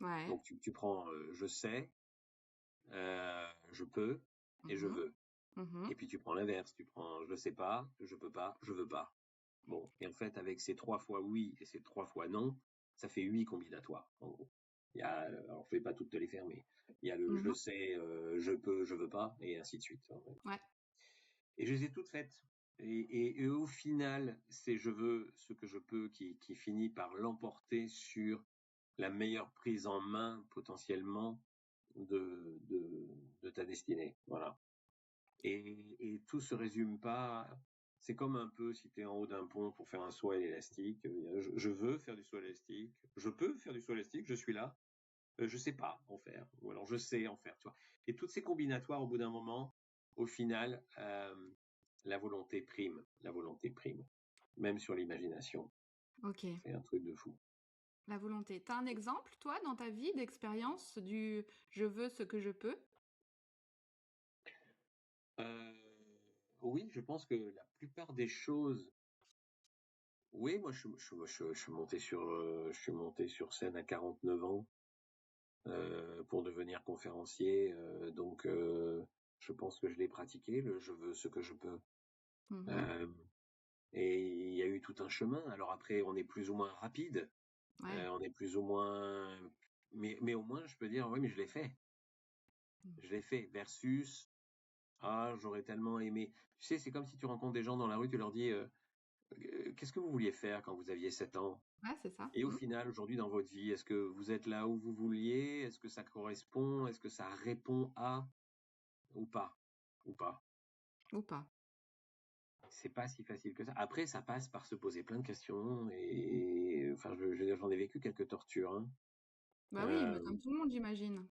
Ouais. Donc, tu prends je sais, je peux et je Mhm. veux. Mhm. Et puis tu prends l'inverse, tu prends je sais pas, je peux pas, je veux pas. Bon, et en fait, avec ces 3 fois oui et ces 3 fois non, ça fait 8 combinatoires, en gros. Il y a, alors je vais pas toutes te les faire, mais il y a le je Mhm. sais, je peux, je veux pas, et ainsi de suite. Ouais. Et je les ai toutes faites. Et au final, c'est je veux ce que je peux qui finit par l'emporter sur la meilleure prise en main potentiellement de, de, de ta destinée. Voilà. Et tout se résume pas. C'est comme un peu si tu es en haut d'un pont pour faire un saut à l'élastique. Je veux faire du saut à l'élastique. Je peux faire du saut à l'élastique. Je suis là. Je sais pas en faire. Ou alors je sais en faire. Tu vois. Et toutes ces combinatoires, au bout d'un moment, au final, la volonté prime. La volonté prime. Même sur l'imagination. Ok. C'est un truc de fou. La volonté. T'as un exemple, toi, dans ta vie, d'expérience du je veux ce que je peux? Euh, oui, je pense que la plupart des choses. Oui, moi, je suis monté je suis monté sur scène à 49 ans. Pour devenir conférencier. Donc, je pense que je l'ai pratiqué, le je veux ce que je peux. Mhm. Euh, et il y a eu tout un chemin. Alors après, on est plus ou moins rapide, Ouais. on est plus ou moins, mais au moins, je peux dire, oui, mais je l'ai fait. Je l'ai fait. Versus, ah, j'aurais tellement aimé. Tu sais, c'est comme si tu rencontres des gens dans la rue, tu leur dis, qu'est-ce que vous vouliez faire quand vous aviez 7 ans? Ouais, c'est ça. Et au final, aujourd'hui, dans votre vie, est-ce que vous êtes là où vous vouliez? Est-ce que ça correspond? Est-ce que ça répond à? Ou pas? Ou pas? Ou pas. C'est pas si facile que ça. Après, ça passe par se poser plein de questions et enfin, j'en ai vécu quelques tortures, hein. Bah oui, Euh, bah comme tout le monde, j'imagine.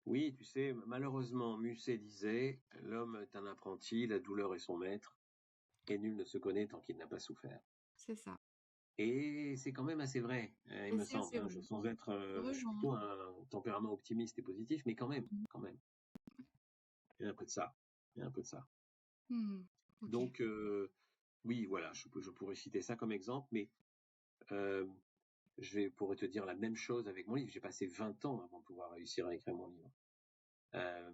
oui, tu sais, malheureusement, Musset disait, l'homme est un apprenti, la douleur est son maître, et nul ne se connaît tant qu'il n'a pas souffert. C'est ça. Et c'est quand même assez vrai, il Et me c'est semble, assez hein, vrai. sans être, Je je suis rejoins. plutôt un tempérament optimiste et positif, mais quand même, il y a un peu de ça, il y a un peu de ça. Mhm. Ok. Donc, oui, voilà, je pourrais citer ça comme exemple, mais euh, pourrais te dire la même chose avec mon livre. J'ai passé 20 ans avant de pouvoir réussir à écrire mon livre. Euh,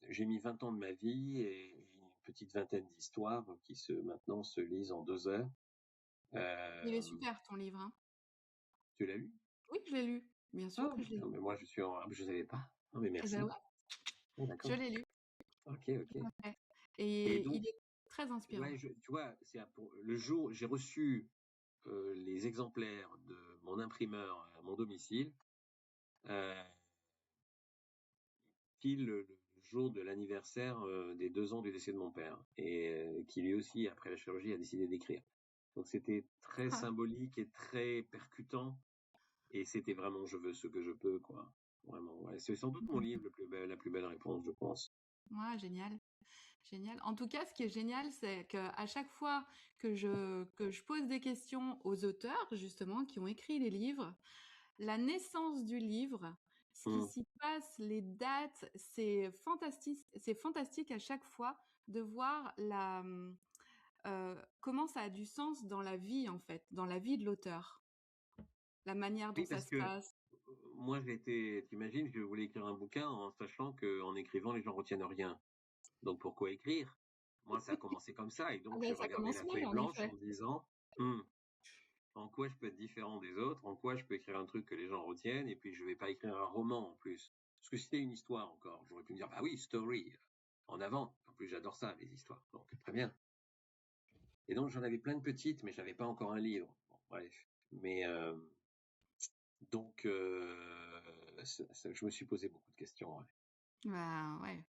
j'ai mis 20 ans de ma vie et une petite vingtaine d'histoires qui maintenant se lisent en 2 heures. Il est Euh, super, ton livre, hein. tu l'as lu? Oui, je l'ai lu. Bien sûr Ah, que je l'ai lu. mais moi je savais pas. Ah, mais Eh ben merci. ouais, Ah, je d'accord. l'ai lu. Ok, ok. Tout à fait. Et Et donc, il est très inspirant. ouais, tu vois, c'est pour le jour, j'ai reçu les exemplaires de mon imprimeur à mon domicile. Euh, Pile le jour de l'anniversaire des 2 ans du décès de mon père, et qui lui aussi, après la chirurgie, a décidé d'écrire. Donc c'était très Ah, symbolique et très percutant, et c'était vraiment je veux ce que je peux, quoi. Vraiment, ouais. C'est sans doute mon livre la plus belle réponse, je pense. ouais, génial. Génial. En tout cas, ce qui est génial, c'est qu'à chaque fois que je pose des questions aux auteurs, justement, qui ont écrit les livres, la naissance du livre, ce qui Hum. s'y passe, les dates, c'est fantastique à chaque fois de voir comment ça a du sens dans la vie, en fait, dans la vie de l'auteur, la manière dont Oui, ça parce se que passe. moi, t'imagines, je voulais écrire un bouquin en sachant qu'en écrivant, les gens retiennent rien. Donc pourquoi écrire? Moi, ça a commencé comme ça, et Ah donc ben, j'ai ça regardé commence la mal, feuille en blanche en effet. me disant, en quoi je peux être différent des autres, en quoi je peux écrire un truc que les gens retiennent, et puis je vais pas écrire un roman en plus. Parce que si c'était une histoire encore, j'aurais pu me dire, bah oui, story, en avant. En plus, j'adore ça, les histoires. Donc, très bien. Et donc, j'en avais plein de petites, mais j'avais pas encore un livre. Bon, bref. Mais, donc, je me suis posé beaucoup de questions, ouais. Bah, ouais.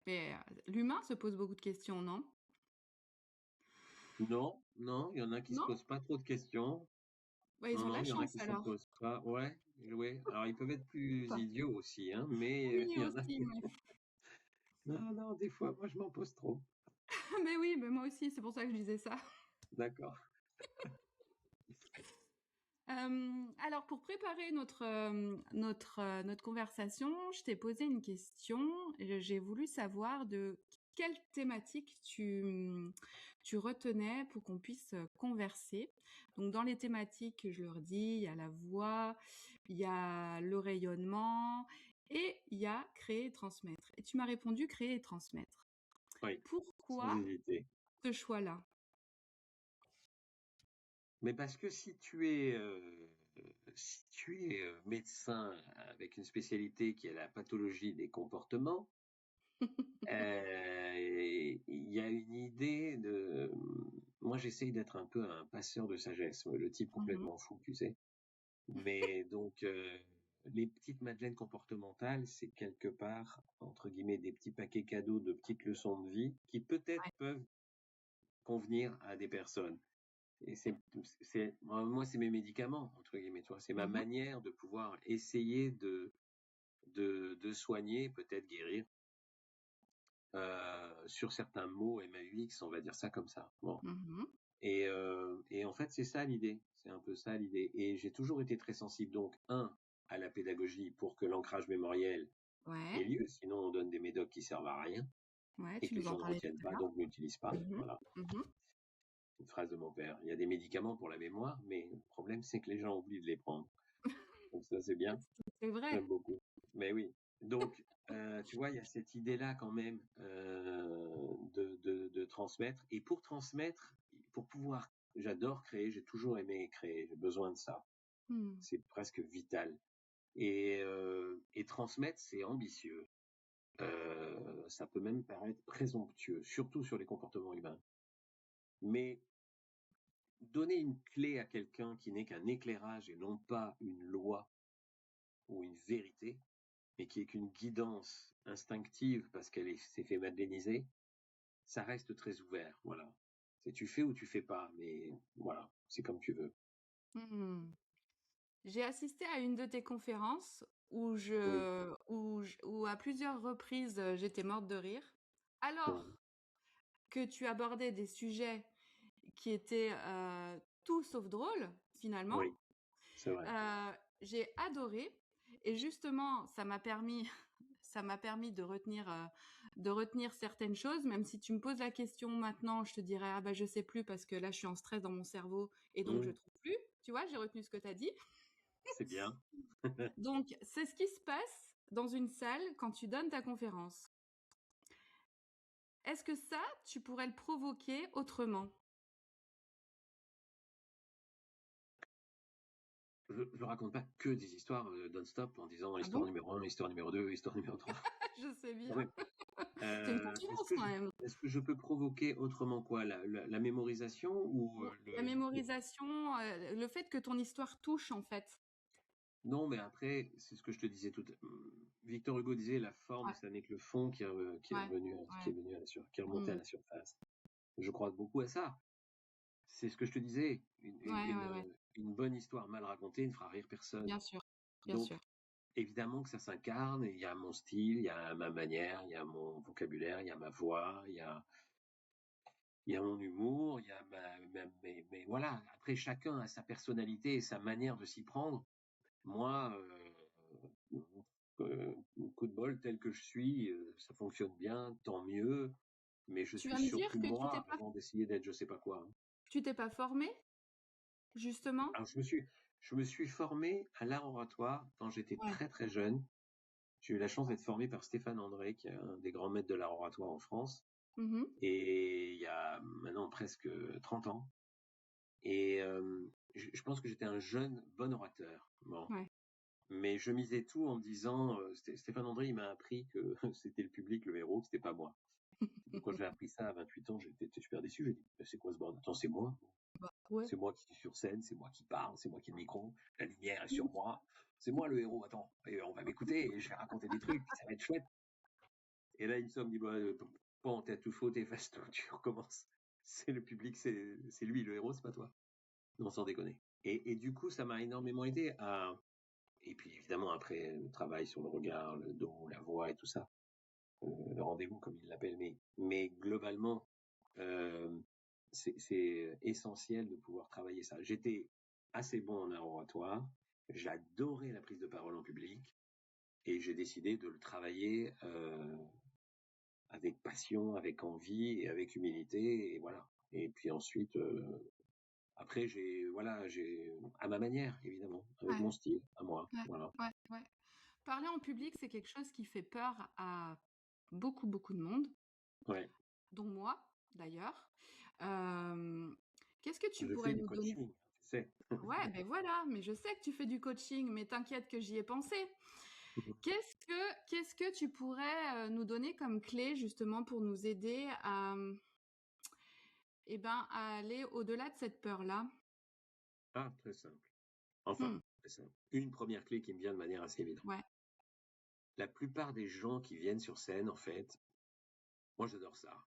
Mais l'humain se pose beaucoup de questions, non? Non, il y en a qui se Non? posent pas trop de questions. Bah, ils Non, ont de non, la il y en a chance qui s'en alors. posent pas. Ouais. Oui. Alors, ils peuvent être plus Quoi. idiots aussi, hein, mais Oui, il y en a. aussi, mais Non, non, des fois, moi, je m'en pose trop. mais oui, mais moi aussi, c'est pour ça que je disais ça. D'accord. Alors, pour préparer notre conversation, je t'ai posé une question. J'ai voulu savoir de quelle thématique tu retenais pour qu'on puisse converser. Donc, dans les thématiques, je leur dis, il y a la voix, il y a le rayonnement et il y a créer et transmettre. Et tu m'as répondu créer et transmettre. Oui, sans Pourquoi hésiter. ce choix-là? Mais parce que si tu es médecin avec une spécialité qui est la pathologie des comportements, il y a une idée de. Moi, j'essaye d'être un peu un passeur de sagesse, le type Mhm, complètement fou, tu sais. Mais donc, les petites madeleines comportementales, c'est quelque part, entre guillemets, des petits paquets cadeaux de petites leçons de vie qui peut-être ouais, peuvent convenir à des personnes. Et moi, c'est mes médicaments, entre guillemets, tu vois. C'est ma mhm, manière de pouvoir essayer de soigner, peut-être guérir, sur certains mots MAUX, on va dire ça comme ça. Bon. mhm, Et en fait, c'est ça l'idée. C'est un peu ça l'idée. Et j'ai toujours été très sensible, donc, à la pédagogie pour que l'ancrage mémoriel ait ouais, lieu. Sinon, on donne des médocs qui servent à rien ouais, et tu que les nous en gens ne parlais retiennent tout à pas, l'heure. donc n'utilisent pas. Mhm, Voilà. mhm. Une phrase de mon père. Il y a des médicaments pour la mémoire, mais le problème, c'est que les gens oublient de les prendre. Donc ça, c'est bien. C'est vrai. J'aime beaucoup. Mais oui. Donc, tu vois, il y a cette idée-là quand même de transmettre. Et pour transmettre, pour pouvoir, j'adore créer, j'ai toujours aimé créer, j'ai besoin de ça. Hmm. C'est presque vital. Et transmettre, c'est ambitieux. Ça peut même paraître présomptueux, surtout sur les comportements humains. Mais donner une clé à quelqu'un qui n'est qu'un éclairage et non pas une loi ou une vérité, mais qui est qu'une guidance instinctive parce s'est fait madeleiniser, ça reste très ouvert. Voilà. C'est tu fais ou tu fais pas, mais voilà, c'est comme tu veux. Hmm. J'ai assisté à une de tes conférences Oui. où à plusieurs reprises j'étais morte de rire. Alors Mhm. que tu abordais des sujets qui étaient tout sauf drôles, finalement, Oui, c'est vrai. euh, j'ai adoré. Et justement, ça m'a permis de retenir certaines choses. Même si tu me poses la question maintenant, je te dirais ah bah je sais plus parce que là je suis en stress dans mon cerveau et donc je Mhm. trouve plus. Tu vois, j'ai retenu ce que tu as dit. C'est bien. Donc c'est ce qui se passe dans une salle quand tu donnes ta conférence. Est-ce que ça, tu pourrais le provoquer autrement? Je raconte pas que des histoires non-stop en disant Ah histoire bon? numéro un, histoire numéro 2, histoire numéro 3. Je sais Quand bien. même. C'est une Est-ce conférence que quand je, même. est-ce que je peux provoquer autrement quoi, la mémorisation ou La mémorisation, le fait que ton histoire touche en fait. Non, mais après, c'est ce que je te disais Victor Hugo disait la forme, Ouais, ça n'est que le fond ouais, ouais. qui est remonté à Mmh. la surface. Je crois beaucoup à ça. C'est ce que je te disais. Une, Ouais, une, ouais, ouais. une, une bonne histoire mal racontée ne fera rire personne. Bien sûr, bien Donc, sûr. évidemment que ça s'incarne. Il y a mon style, il y a ma manière, il y a mon vocabulaire, il y a ma voix, il y a mon humour, il y a mais voilà. Après, chacun a sa personnalité et sa manière de s'y prendre. Moi, coup de bol tel que je suis, ça fonctionne bien, tant mieux. Mais je Tu suis vas me dire surtout que moi avant d'essayer d'être je sais pas quoi, hein. tu t'es pas formé, justement? Alors je me suis formé à l'art oratoire quand j'étais Ouais. très très jeune. J'ai eu la chance d'être formé par Stéphane André, qui est un des grands maîtres de l'art oratoire en France. Mmh. Et il y a maintenant presque 30 ans. Et je pense que j'étais un jeune bon orateur. Bon. Ouais. Mais je misais tout en me disant, Stéphane André, il m'a appris que c'était le public le héros, que c'était pas moi. Donc quand j'ai appris ça à 28 ans, j'étais super déçu. J'ai dit, mais c'est quoi ce bordel? Attends, c'est moi. Bah, ouais. C'est moi qui suis sur scène, c'est moi qui parle, c'est moi qui ai le micro, la lumière est sur moi. C'est moi le héros, attends. Et on va m'écouter et je vais raconter des trucs, ça va être chouette. Et là, il me dit, bah, bon, t'as tout faux, t'effaces tout, tu recommences. C'est le public, c'est lui le héros, c'est pas toi. Non, sans déconner. Et du coup, ça m'a énormément aidé et puis évidemment après le travail sur le regard, le dos, la voix et tout ça, le rendez-vous comme il l'appelle, mais globalement, c'est essentiel de pouvoir travailler ça. J'étais assez bon en art oratoire, j'adorais la prise de parole en public, et j'ai décidé de le travailler avec passion, avec envie et avec humilité, et voilà. Et puis ensuite, après, j'ai à ma manière, évidemment, avec Ouais, mon style, à moi, ouais, voilà. ouais, ouais. Parler en public, c'est quelque chose qui fait peur à beaucoup, beaucoup de monde, Ouais. dont moi, d'ailleurs. Qu'est-ce que tu Je pourrais fais du nous donner? coaching, tu sais. Ouais, ben voilà, mais je sais que tu fais du coaching, mais t'inquiète que j'y ai pensé. Qu'est-ce que tu pourrais nous donner comme clé justement pour nous aider à aller au-delà de cette peur-là? Ah, très simple. Enfin, Hmm, très simple. Une première clé qui me vient de manière assez évidente. ouais. La plupart des gens qui viennent sur scène, en fait, moi j'adore ça.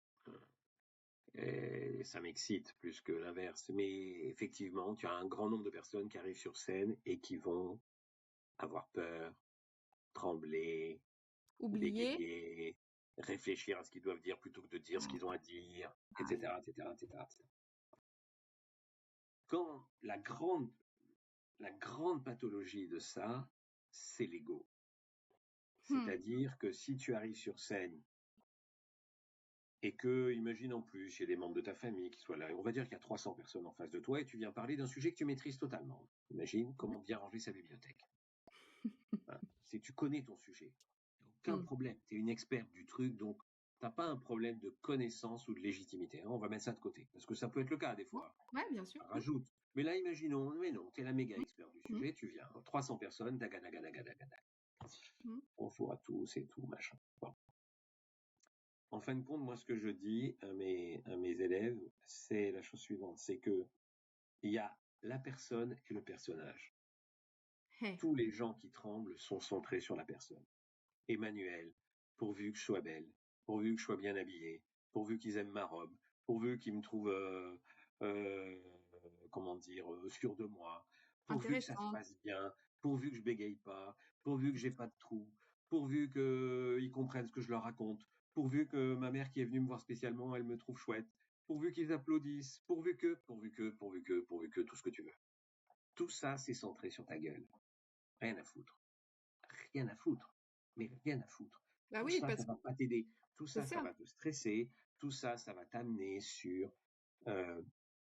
Et ça m'excite plus que l'inverse. Mais effectivement, tu as un grand nombre de personnes qui arrivent sur scène et qui vont avoir peur, trembler, Oublier. bégayer, réfléchir à ce qu'ils doivent dire plutôt que de dire ce qu'ils ont à dire, Aïe. etc., etc., etc. Quand la grande pathologie de ça, c'est l'ego. Hmm, C'est-à-dire que si tu arrives sur scène et que, imagine en plus, il y a des membres de ta famille qui soient là, on va dire qu'il y a 300 personnes en face de toi et tu viens parler d'un sujet que tu maîtrises totalement. Imagine comment bien ranger sa bibliothèque. Hein. Si tu connais ton sujet, aucun hmm. problème, tu es une experte du truc, donc t'as pas un problème de connaissance ou de légitimité. Hein. On va mettre ça de côté, parce que ça peut être le cas des Ouais, fois. ouais, bien sûr. Ça rajoute. Mais là, imaginons, mais non, tu es la méga Hmm, expert du hmm, sujet, tu viens, 300 personnes, daga, daga, daga, daga, daga. hmm. Bonjour à tous et tout, machin. Bon. En fin de compte, moi, ce que je dis à mes élèves, c'est la chose suivante, c'est que il y a la personne et le personnage. Hey. Tous les gens qui tremblent sont centrés sur la personne. Emmanuel, pourvu que je sois belle, pourvu que je sois bien habillée, pourvu qu'ils aiment ma robe, pourvu qu'ils me trouvent, euh, comment dire, sûr de moi, pourvu que ça se Intéressant. passe bien, pourvu que je bégaye pas, pourvu que j'ai pas de trous, pourvu qu'ils comprennent ce que je leur raconte, pourvu que ma mère qui est venue me voir spécialement, elle me trouve chouette, pourvu qu'ils applaudissent, pourvu que, tout ce que tu veux. Tout ça, c'est centré sur ta gueule. Rien à foutre. Rien à foutre. Mais rien à foutre. Bah Tout oui, ça, ça parce que va pas t'aider. Tout c'est ça, ça ça. va te stresser. Tout ça, ça va t'amener sur euh,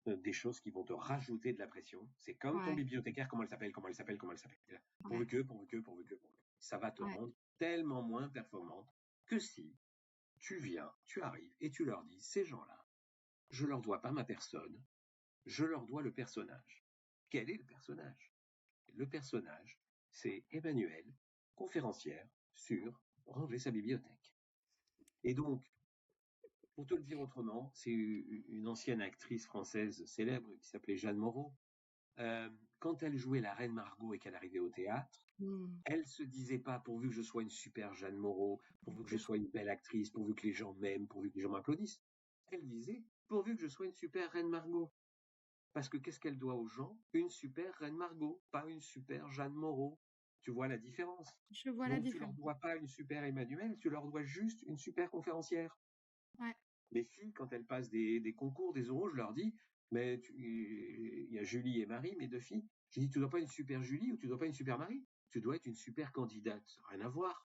des choses qui vont te rajouter de la pression. C'est comme ton Ouais, bibliothécaire, comment elle s'appelle, comment elle s'appelle, comment elle s'appelle. ouais, Pourvu que. Ça va te ouais. rendre tellement moins performante que si tu viens, tu arrives et tu leur dis, ces gens-là, je leur dois pas ma personne, je leur dois le personnage. Quel est le personnage? Le personnage, c'est Emmanuel, conférencière sur ranger sa bibliothèque. Et donc, pour te le dire autrement, c'est une ancienne actrice française célèbre qui s'appelait Jeanne Moreau. Euh, Quand elle jouait la Reine Margot et qu'elle arrivait au théâtre, Hmm, elle se disait pas pourvu que je sois une super Jeanne Moreau, pourvu que je c'est ça. sois une belle actrice, pourvu que les gens m'aiment, pourvu que les gens m'applaudissent. Elle disait pourvu que je sois une super Reine Margot. Parce que qu'est-ce qu'elle doit aux gens? Une super Reine Margot, pas une super Jeanne Moreau. Tu vois la différence? Je vois la Donc tu leur différence. dois pas une super Emmanuel, tu leur dois juste une super conférencière. Ouais. Les filles, quand elles passent des concours, des oraux, je leur dis, mais il y a Julie et Marie, mes deux filles. Je dis, tu dois pas une super Julie ou tu dois pas une super Marie. Tu dois être une super candidate. Rien à voir.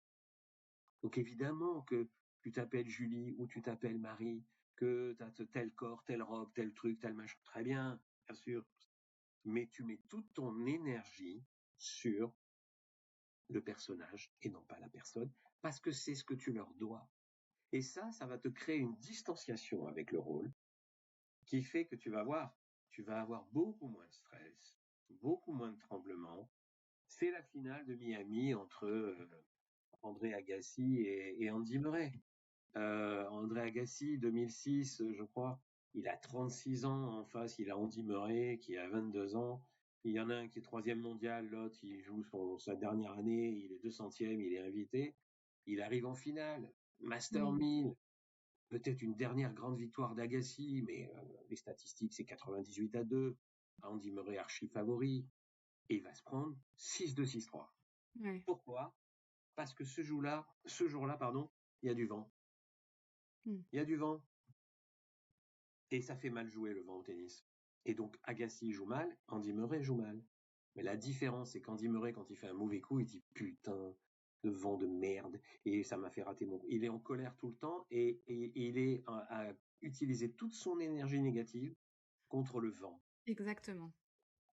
Donc évidemment que tu t'appelles Julie ou tu t'appelles Marie, que tu as tel corps, telle robe, tel truc, tel machin. Très bien sûr. Mais tu mets toute ton énergie sur le personnage et non pas la personne, parce que c'est ce que tu leur dois. Et ça va te créer une distanciation avec le rôle qui fait que tu vas avoir beaucoup moins de stress, beaucoup moins de tremblements. C'est la finale de Miami entre André Agassi et Andy Murray. André Agassi, 2006, je crois, il a 36 ans en face, il a Andy Murray qui a 22 ans. Il y en a un qui est troisième mondial, l'autre il joue sa dernière année, il est 200e, il est invité. Il arrive en finale, Master Hmm. 1000, peut-être une dernière grande victoire d'Agassi, mais les statistiques c'est 98-2. Andy Murray archi favori, et il va se prendre 6-2, 6-3. Ouais. Pourquoi? Parce que ce jour-là, pardon, il y a du vent. Mmh. Il y a du vent. Et ça fait mal jouer le vent au tennis. Et donc Agassi joue mal, Andy Murray joue mal. Mais la différence, c'est qu'Andy Murray, quand il fait un mauvais coup, il dit putain de vent de merde. Et ça m'a fait rater mon coup. Il est en colère tout le temps et il est à utiliser toute son énergie négative contre le vent. Exactement.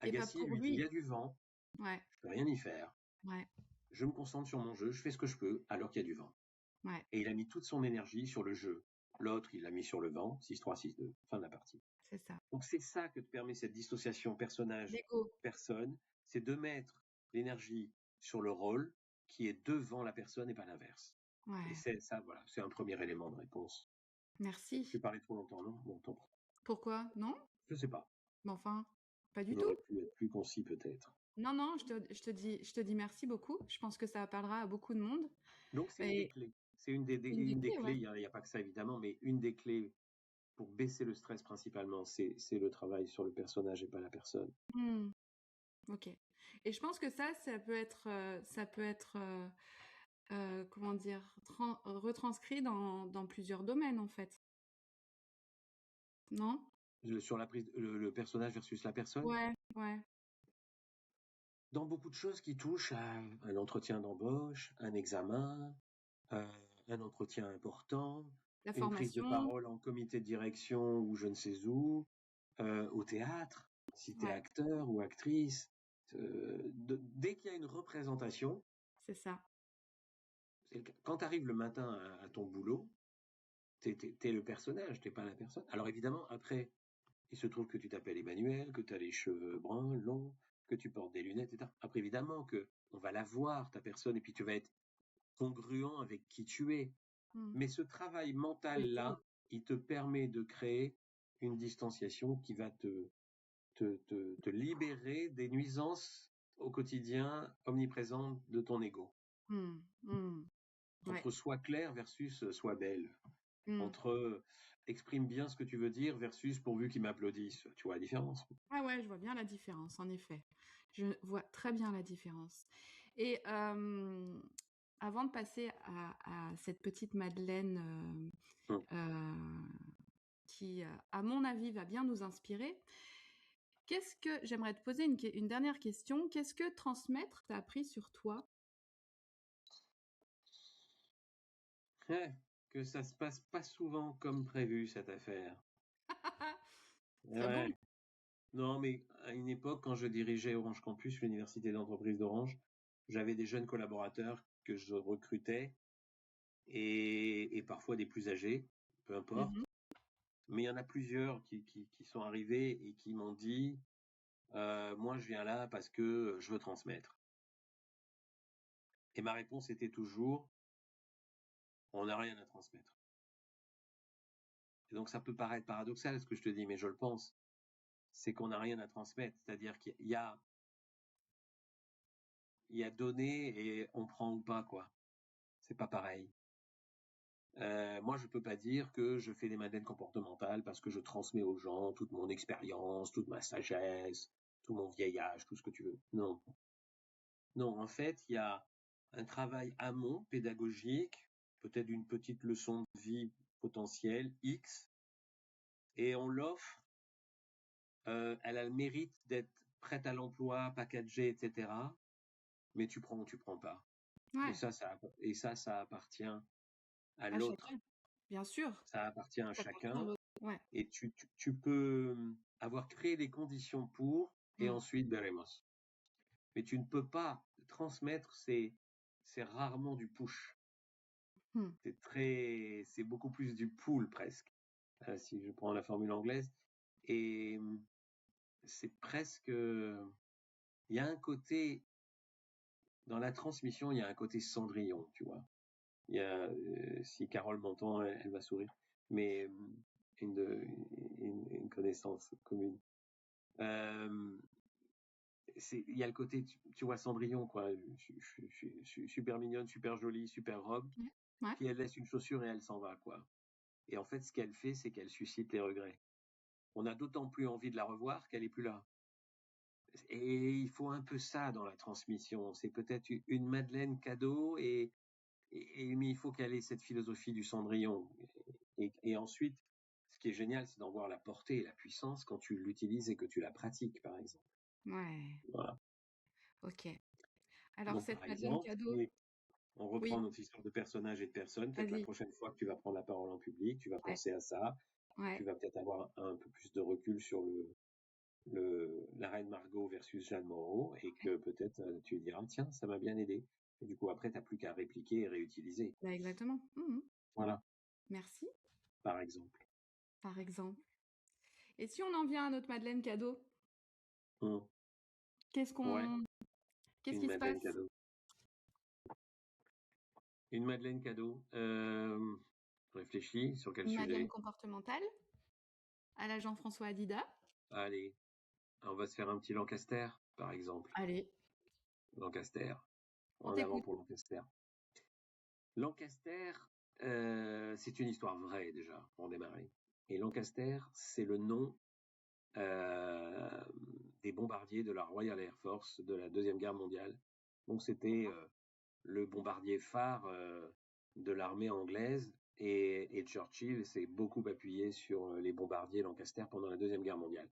Et pas Agassi, pour lui, dit il y lui. a du vent, Ouais. je peux rien y faire. Ouais. Je me concentre sur mon jeu, je fais ce que je peux alors qu'il y a du vent. Ouais. Et il a mis toute son énergie sur le jeu. L'autre, il l'a mis sur le vent, 6-3, 6-2, fin de la partie. C'est ça. Donc c'est ça que te permet cette dissociation L'ego. personnage-personne, c'est de mettre l'énergie sur le rôle qui est devant la personne et pas l'inverse. Et Ouais. c'est ça, voilà, c'est un premier élément de réponse. Merci. J'ai parlé trop longtemps, non? Bon, tant pis. Pourquoi? Non? Je sais pas. Mais enfin, pas du On tout. aurait pu être plus concis peut-être. Non, non, je te dis merci beaucoup. Je pense que ça parlera à beaucoup de monde. Donc c'est une des Et clés. C'est une des une des clés, clés, il y a pas que ça évidemment, mais une des clés pour baisser le stress principalement, c'est le travail sur le personnage et pas la personne. ouais. Ok. Et je pense que ça peut être, comment dire, retranscrit dans plusieurs domaines, en fait. Non? Sur la prise, le personnage versus la personne, Ouais, ouais. dans beaucoup de choses qui touchent à un entretien d'embauche, un examen, euh, un entretien important, La une prise de formation, parole en comité de direction ou je ne sais où, au théâtre, si tu es ouais, acteur ou actrice. Dès qu'il y a une représentation, c'est ça. quand tu arrives le matin à ton boulot, t'es le personnage, t'es pas la personne. Alors évidemment, après, il se trouve que tu t'appelles Emmanuel, que tu as les cheveux bruns, longs, que tu portes des lunettes, etc. Après, évidemment que on va la voir, ta personne, et puis tu vas être congruent avec qui tu es. Mm. Mais ce travail Oui, oui. mental-là, il te permet de créer une distanciation qui va te libérer des nuisances au quotidien omniprésentes de ton ego. Mm, mm. Ouais. Entre soit clair versus soit belle. Mm. Entre exprime bien ce que tu veux dire versus pourvu qu'ils m'applaudissent. Tu vois la différence? Ah ouais, je vois bien la différence, en effet. Je vois très bien la différence. Et avant de passer à cette petite Madeleine Hum. qui, à mon avis, va bien nous inspirer, j'aimerais te poser une dernière question. Qu'est-ce que transmettre t'a appris sur toi? Ouais, que ça se passe pas souvent comme prévu cette affaire. Très bon. Ouais. Non, mais à une époque, quand je dirigeais Orange Campus, l'université d'entreprise d'Orange, j'avais des jeunes collaborateurs que je recrutais et parfois des plus âgés, peu importe. Mhm. Mais il y en a plusieurs qui sont arrivés et qui m'ont dit, moi je viens là parce que je veux transmettre. Et ma réponse était toujours, on n'a rien à transmettre. Et donc ça peut paraître paradoxal ce que je te dis, mais je le pense. C'est qu'on n'a rien à transmettre. C'est-à-dire il y a donné et on prend ou pas, quoi. C'est pas pareil. Moi, je peux pas dire que je fais des madeleines comportementales parce que je transmets aux gens toute mon expérience, toute ma sagesse, tout mon vieil âge, tout ce que tu veux. Non. Non, en fait, il y a un travail amont pédagogique, peut-être une petite leçon de vie potentielle, X, et on l'offre. Elle a le mérite d'être prête à l'emploi, packagée, etc. Mais tu prends ou tu prends pas. Ouais, Et ça appartient à à l'autre. chacun, bien sûr. Ça appartient à Ça appartient à chacun. l'autre. Ouais. Et tu peux avoir créé les conditions pour, et Mm. ensuite veremos. Mais tu ne peux pas transmettre, c'est rarement du push. Mm. C'est beaucoup plus du pull presque, si je prends la formule anglaise. Et c'est presque, il y a un côté, dans la transmission, il y a un côté Cendrillon, tu vois. Il y a, si Carole m'entend, elle va sourire. Mais une, une connaissance commune. Euh, il y a le côté, tu vois Cendrillon, quoi. Je suis super mignonne, super jolie, super robe. Ouais. Ouais. Puis elle laisse une chaussure et elle s'en va, quoi. Et en fait, ce qu'elle fait, c'est qu'elle suscite les regrets. On a d'autant plus envie de la revoir qu'elle est plus là. Et il faut un peu ça dans la transmission. C'est peut-être une Madeleine cadeau mais il faut qu'elle ait cette philosophie du Cendrillon. Et ensuite, ce qui est génial, c'est d'en voir la portée et la puissance quand tu l'utilises et que tu la pratiques, par exemple. Ouais, Voilà. ok. Alors, Donc, par cette Madeleine exemple, cadeau, on reprend oui, notre histoire de personnages et de personnes. Peut-être la vas-y. prochaine fois que tu vas prendre la parole en public, tu vas Ouais, penser à ça. Tu ouais, vas peut-être avoir un peu plus de recul sur la reine Margot versus Jeanne Moreau et que peut-être tu diras, tiens, ça m'a bien aidé. Et du coup, après, tu n'as plus qu'à répliquer et réutiliser. bah, exactement. Mhm. Voilà, Merci, par exemple. par exemple. Et si on en vient à notre Madeleine cadeau, Hum. qu'est-ce Ouais, qu'on, qu'est-ce une qui se Madeleine passe? cadeau. Une Madeleine cadeau. Réfléchis sur quel Une Madeleine sujet. comportementale à la Jean-François Hadida. Allez, on va se faire un petit Lancaster, par exemple. Allez, Lancaster. on En avant t'écoute. pour Lancaster. Lancaster, c'est une histoire vraie déjà, pour démarrer. Et Lancaster, c'est le nom euh, des bombardiers de la Royal Air Force de la Deuxième Guerre mondiale. Donc c'était le bombardier phare de l'armée anglaise et Churchill s'est beaucoup appuyé sur les bombardiers Lancaster pendant la Deuxième Guerre mondiale.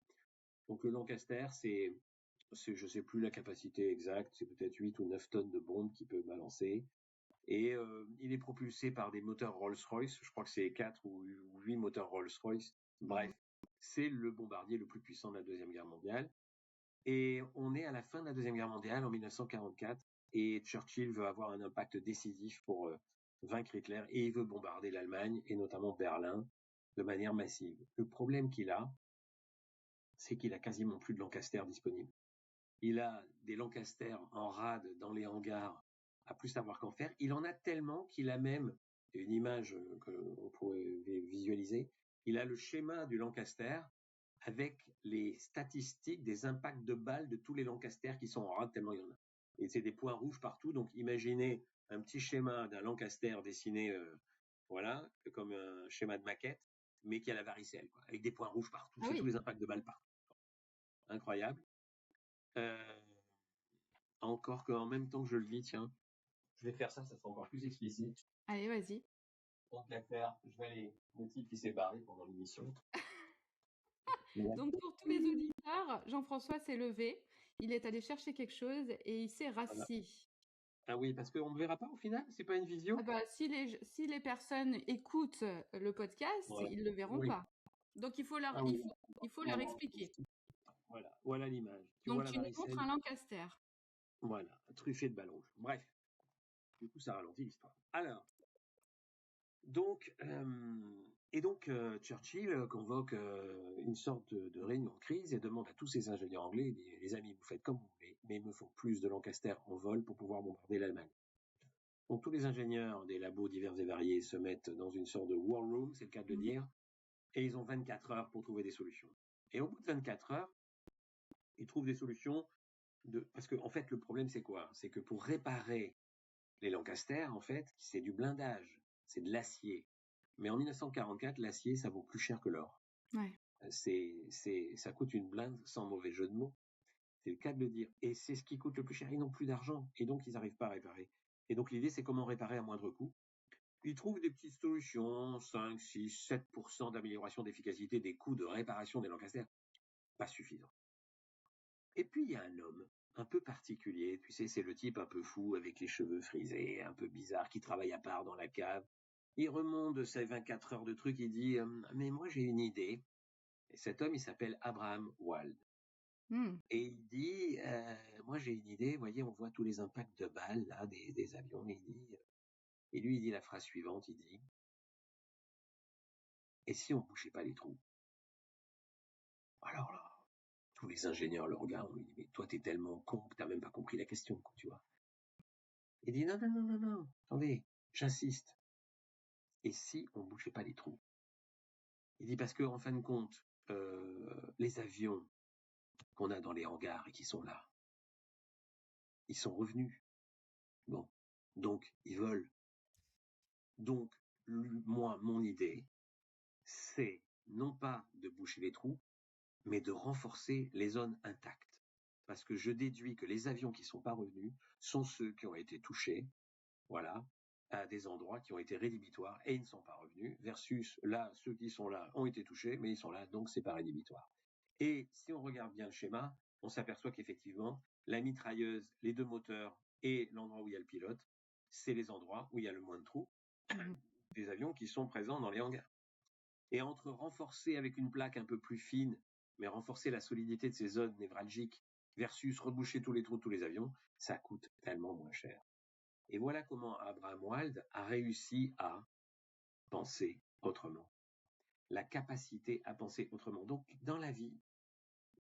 Donc le Lancaster, je ne sais plus la capacité exacte, c'est peut-être 8 ou 9 tonnes de bombes qu'il peut balancer. Et il est propulsé par des moteurs Rolls-Royce, je crois que c'est 4 ou 8 moteurs Rolls-Royce. Bref, Mhm. c'est le bombardier le plus puissant de la Deuxième Guerre mondiale. Et on est à la fin de la Deuxième Guerre mondiale, en 1944, et Churchill veut avoir un impact décisif pour vaincre Hitler, et il veut bombarder l'Allemagne, et notamment Berlin, de manière massive. Le problème qu'il a, c'est qu'il a quasiment plus de Lancaster disponible. Il a des Lancaster en rade dans les hangars, à plus savoir qu'en faire. Il en a tellement qu'il a même une image qu'on pourrait visualiser. Il a le schéma du Lancaster avec les statistiques des impacts de balles de tous les Lancaster qui sont en rade, tellement il y en a. Et c'est des points rouges partout. Donc imaginez un petit schéma d'un Lancaster dessiné, voilà, comme un schéma de maquette, mais qui a la varicelle, quoi, avec des points rouges partout. Ah C'est tous oui, les impacts de balles partout. Incroyable. Euh, Encore qu'en même temps que je le dis, tiens, je vais faire ça, ça sera encore plus explicite. allez, vas-y. Donc la faire, je vais aller, le type qui s'est barré pendant l'émission. Ouais. Donc pour tous les auditeurs, Jean-François s'est levé, il est allé chercher quelque chose et il s'est Voilà. rassis. Ah oui, parce qu'on ne verra pas au final, c'est pas une Ah visio. bah, si les personnes écoutent le podcast, Voilà. ils le verront Oui. pas. Donc il faut leur, Ah il oui. faut, il faut Non, leur non. expliquer. Voilà. Voilà l'image. Tu vois Donc la tu nous montres varicelle. un Lancaster. Voilà. Truffé de ballons rouges. Bref. Du coup, ça ralentit l'histoire. Alors, donc, Churchill convoque une sorte de réunion de crise et demande à tous ses ingénieurs anglais, les amis, vous faites comme vous voulez, mais il me faut plus de Lancaster en vol pour pouvoir bombarder l'Allemagne. Donc tous les ingénieurs des labos divers et variés se mettent dans une sorte de war room, c'est le cas de le Mhm. dire, et ils ont 24 heures pour trouver des solutions. Et au bout de 24 heures, ils trouvent des solutions parce que en fait le problème c'est quoi? C'est que pour réparer les Lancaster, en fait, c'est du blindage, c'est de l'acier. Mais en 1944, l'acier, ça vaut plus cher que l'or. Ouais. Ça coûte une blinde, sans mauvais jeu de mots. C'est le cas de le dire. Et c'est ce qui coûte le plus cher. Ils n'ont plus d'argent. Et donc, ils n'arrivent pas à réparer. Et donc, l'idée, c'est comment réparer à moindre coût. Ils trouvent des petites solutions, 5, 6, 7% d'amélioration d'efficacité des coûts de réparation des Lancaster. Pas suffisant. Et puis, il y a un homme un peu particulier. Tu sais, c'est le type un peu fou, avec les cheveux frisés, un peu bizarre, qui travaille à part dans la cave. Il remonte de ses 24 heures de trucs, il dit mais moi j'ai une idée. Et cet homme, il s'appelle Abraham Wald. Hmm. Et il dit moi j'ai une idée, vous voyez, on voit tous les impacts de balles là, des avions. Et lui, il dit la phrase suivante, il dit et si on bouchait pas les trous? Alors là, tous les ingénieurs le regardent, il dit mais toi t'es tellement con que t'as même pas compris la question, quoi, tu vois. Il dit non, non, non, non, non, attendez, j'insiste. Et si on bouchait pas les trous? Il dit parce que en fin de compte, les avions qu'on a dans les hangars et qui sont là, ils sont revenus. Bon, donc ils volent. Donc moi, mon idée, c'est non pas de boucher les trous, mais de renforcer les zones intactes. parce que je déduis que les avions qui ne sont pas revenus sont ceux qui ont été touchés, voilà, à des endroits qui ont été rédhibitoires et ils ne sont pas revenus, versus là, ceux qui sont là ont été touchés, mais ils sont là, donc c'est pas rédhibitoire. Et si on regarde bien le schéma, on s'aperçoit qu'effectivement, la mitrailleuse, les 2 moteurs et l'endroit où il y a le pilote, c'est les endroits où il y a le moins de trous des avions qui sont présents dans les hangars. Et entre renforcer avec une plaque un peu plus fine, mais renforcer la solidité de ces zones névralgiques, versus reboucher tous les trous de tous les avions, ça coûte tellement moins cher. Et voilà comment Abraham Wald a réussi à penser autrement. La capacité à penser autrement. Donc, dans la vie,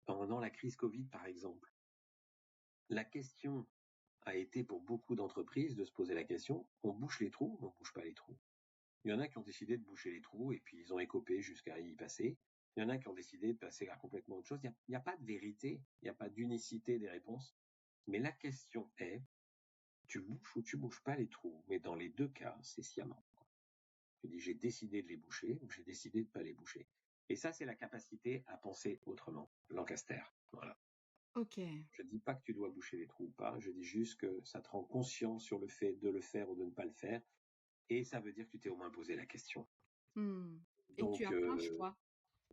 pendant la crise Covid, par exemple, la question a été pour beaucoup d'entreprises de se poser la question, on bouche les trous ou on bouche pas les trous? Il y en a qui ont décidé de boucher les trous et puis ils ont écopé jusqu'à y passer. Il y en a qui ont décidé de passer à complètement autre chose. Il n'y a pas de vérité, il n'y a pas d'unicité des réponses. Mais la question est, tu bouches ou tu bouches pas les trous? Mais dans les 2 cas, c'est sciemment. Tu dis, j'ai décidé de les boucher ou j'ai décidé de pas les boucher. Et ça, c'est la capacité à penser autrement. Lancaster. Voilà. Ok. Je dis pas que tu dois boucher les trous ou pas. Je dis juste que ça te rend conscient sur le fait de le faire ou de ne pas le faire. Et ça veut dire que tu t'es au moins posé la question. Et tu Donc, as fait un choix.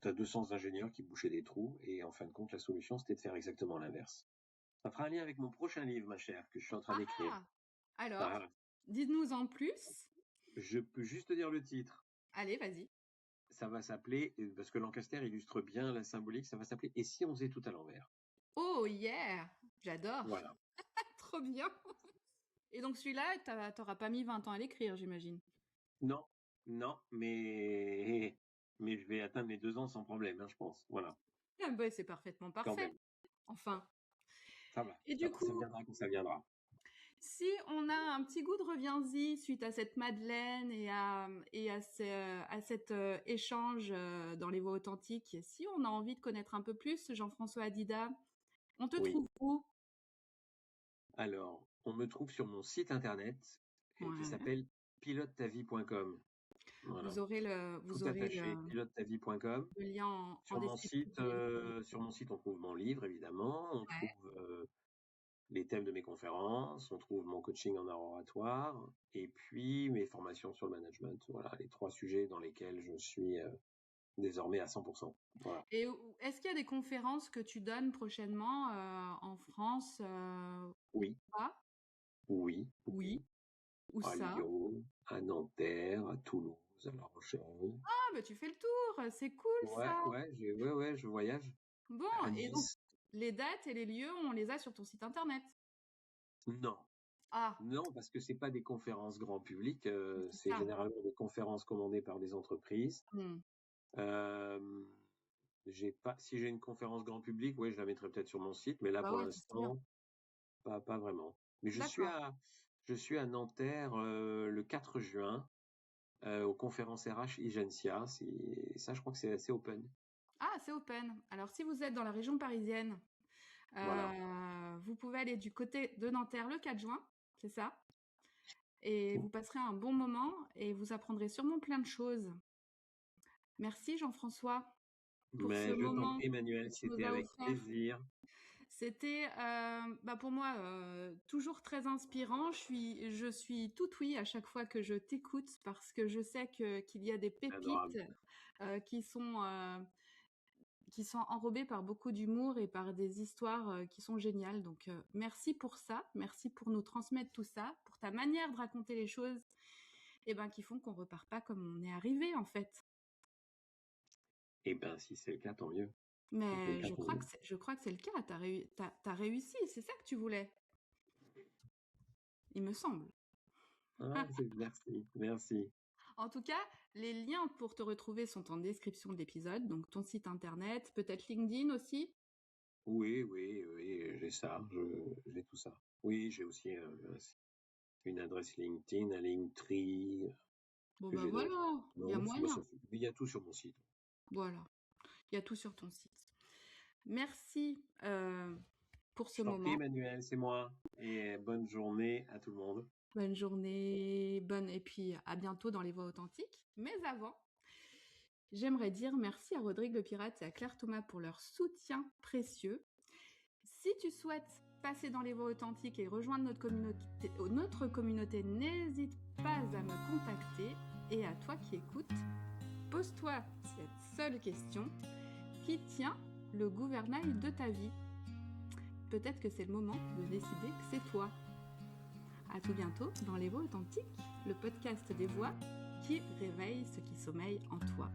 tu as 200 ingénieurs qui bouchaient des trous et en fin de compte, la solution, c'était de faire exactement l'inverse. Ça fera un lien avec mon prochain livre, ma chère, que je suis en train d'écrire. Alors, Ah, dites-nous en plus. je peux juste te dire le titre. Allez, vas-y. Ça va s'appeler, parce que Lancaster illustre bien la symbolique, ça va s'appeler « Et si on faisait tout à l'envers ?» Oh yeah, j'adore. Voilà. Trop bien. Et donc celui-là, t'auras pas mis 20 ans à l'écrire, j'imagine. Non, non, mais je vais atteindre mes 2 ans sans problème, hein, je pense. Voilà, Ah bah, c'est parfaitement quand parfait. même. Enfin. Ça va, Et ça du va, ça coup, viendra quand ça viendra. si on a un petit goût de reviens-y suite à cette Madeleine et à cet échange dans les voix authentiques, si on a envie de connaître un peu plus Jean-François Hadida, on te Oui. trouve où? Alors, on me trouve sur mon site internet qui Ouais. s'appelle pilotetavie.com. Voilà. Vous aurez Tout attaché, pilotetavie.com. le lien en Sur mon description site, de l'épisode. on trouve mon livre, évidemment. On Ouais. trouve les thèmes de mes conférences. On trouve mon coaching en art oratoire. Et puis, mes formations sur le management. Voilà, les 3 sujets dans lesquels je suis désormais à 100%. Voilà. Et est-ce qu'il y a des conférences que tu donnes prochainement en France Oui, pas oui, Oui. oui. Où À ça? Lyon, à Nanterre, à Toulouse, à La Rochelle. Ah, bah tu fais le tour, c'est cool Ouais, ça. ouais, je voyage Bon, à et donc Nice. les dates et les lieux, on les a sur ton site internet. Non, Ah, non, parce que c'est pas des conférences grand public, c'est c'est ça. généralement des conférences commandées par des entreprises. Hmm. Euh, si j'ai une conférence grand public, ouais, je la mettrai peut-être sur mon site, mais là Bah pour ouais, c'est sûr. l'instant, pas vraiment. Mais D'accord. je suis à Nanterre le 4 juin aux conférences RH Igencia. Ça, je crois que c'est assez open. Ah, c'est open. Alors si vous êtes dans la région parisienne, Voilà. vous pouvez aller du côté de Nanterre le 4 juin, c'est ça. Et vous passerez un bon moment et vous apprendrez sûrement plein de choses. Merci Jean-François pour ce Mais je t'en moment prie, Emmanuel, que tu nous c'était as avec offert. plaisir. C'était pour moi toujours très inspirant. Je suis tout oui à chaque fois que je t'écoute parce que je sais qu'il y a des Adorable. pépites euh, qui sont euh, qui sont enrobées par beaucoup d'humour et par des histoires qui sont géniales. Donc merci pour ça, merci pour nous transmettre tout ça, pour ta manière de raconter les choses, et ben qui font qu'on repart pas comme on est arrivé en fait. Eh ben, si c'est le cas, tant mieux. Si c'est le Mais cas, tant mieux. je crois que c'est le cas. T'as réussi, c'est ça que tu voulais, il me semble. Ah, merci, merci. En tout cas, les liens pour te retrouver sont en description de l'épisode, donc ton site internet, peut-être LinkedIn aussi. Oui, j'ai ça, j'ai tout ça. Oui, j'ai aussi une adresse LinkedIn, un Linktree Bon que ben j'ai dans les voilà, il y a notes. Bah, moyen. il y a tout sur mon site. Voilà, il y a tout sur ton site. Merci pour ce Je t'en prie, moment. Emmanuel, c'est moi. Et bonne journée à tout le monde. Bonne journée, bonne et puis à bientôt dans les voix authentiques. Mais avant, j'aimerais dire merci à Rodrigue le Pirate et à Claire Thomas pour leur soutien précieux. Si tu souhaites passer dans les voix authentiques et rejoindre notre communauté, n'hésite pas à me contacter. Et à toi qui écoutes, pose-toi cette seule question. Qui tient le gouvernail de ta vie? Peut-être que c'est le moment de décider que c'est toi. À tout bientôt dans Les Voix Authentiques, le podcast des voix qui réveille ce qui sommeille en toi.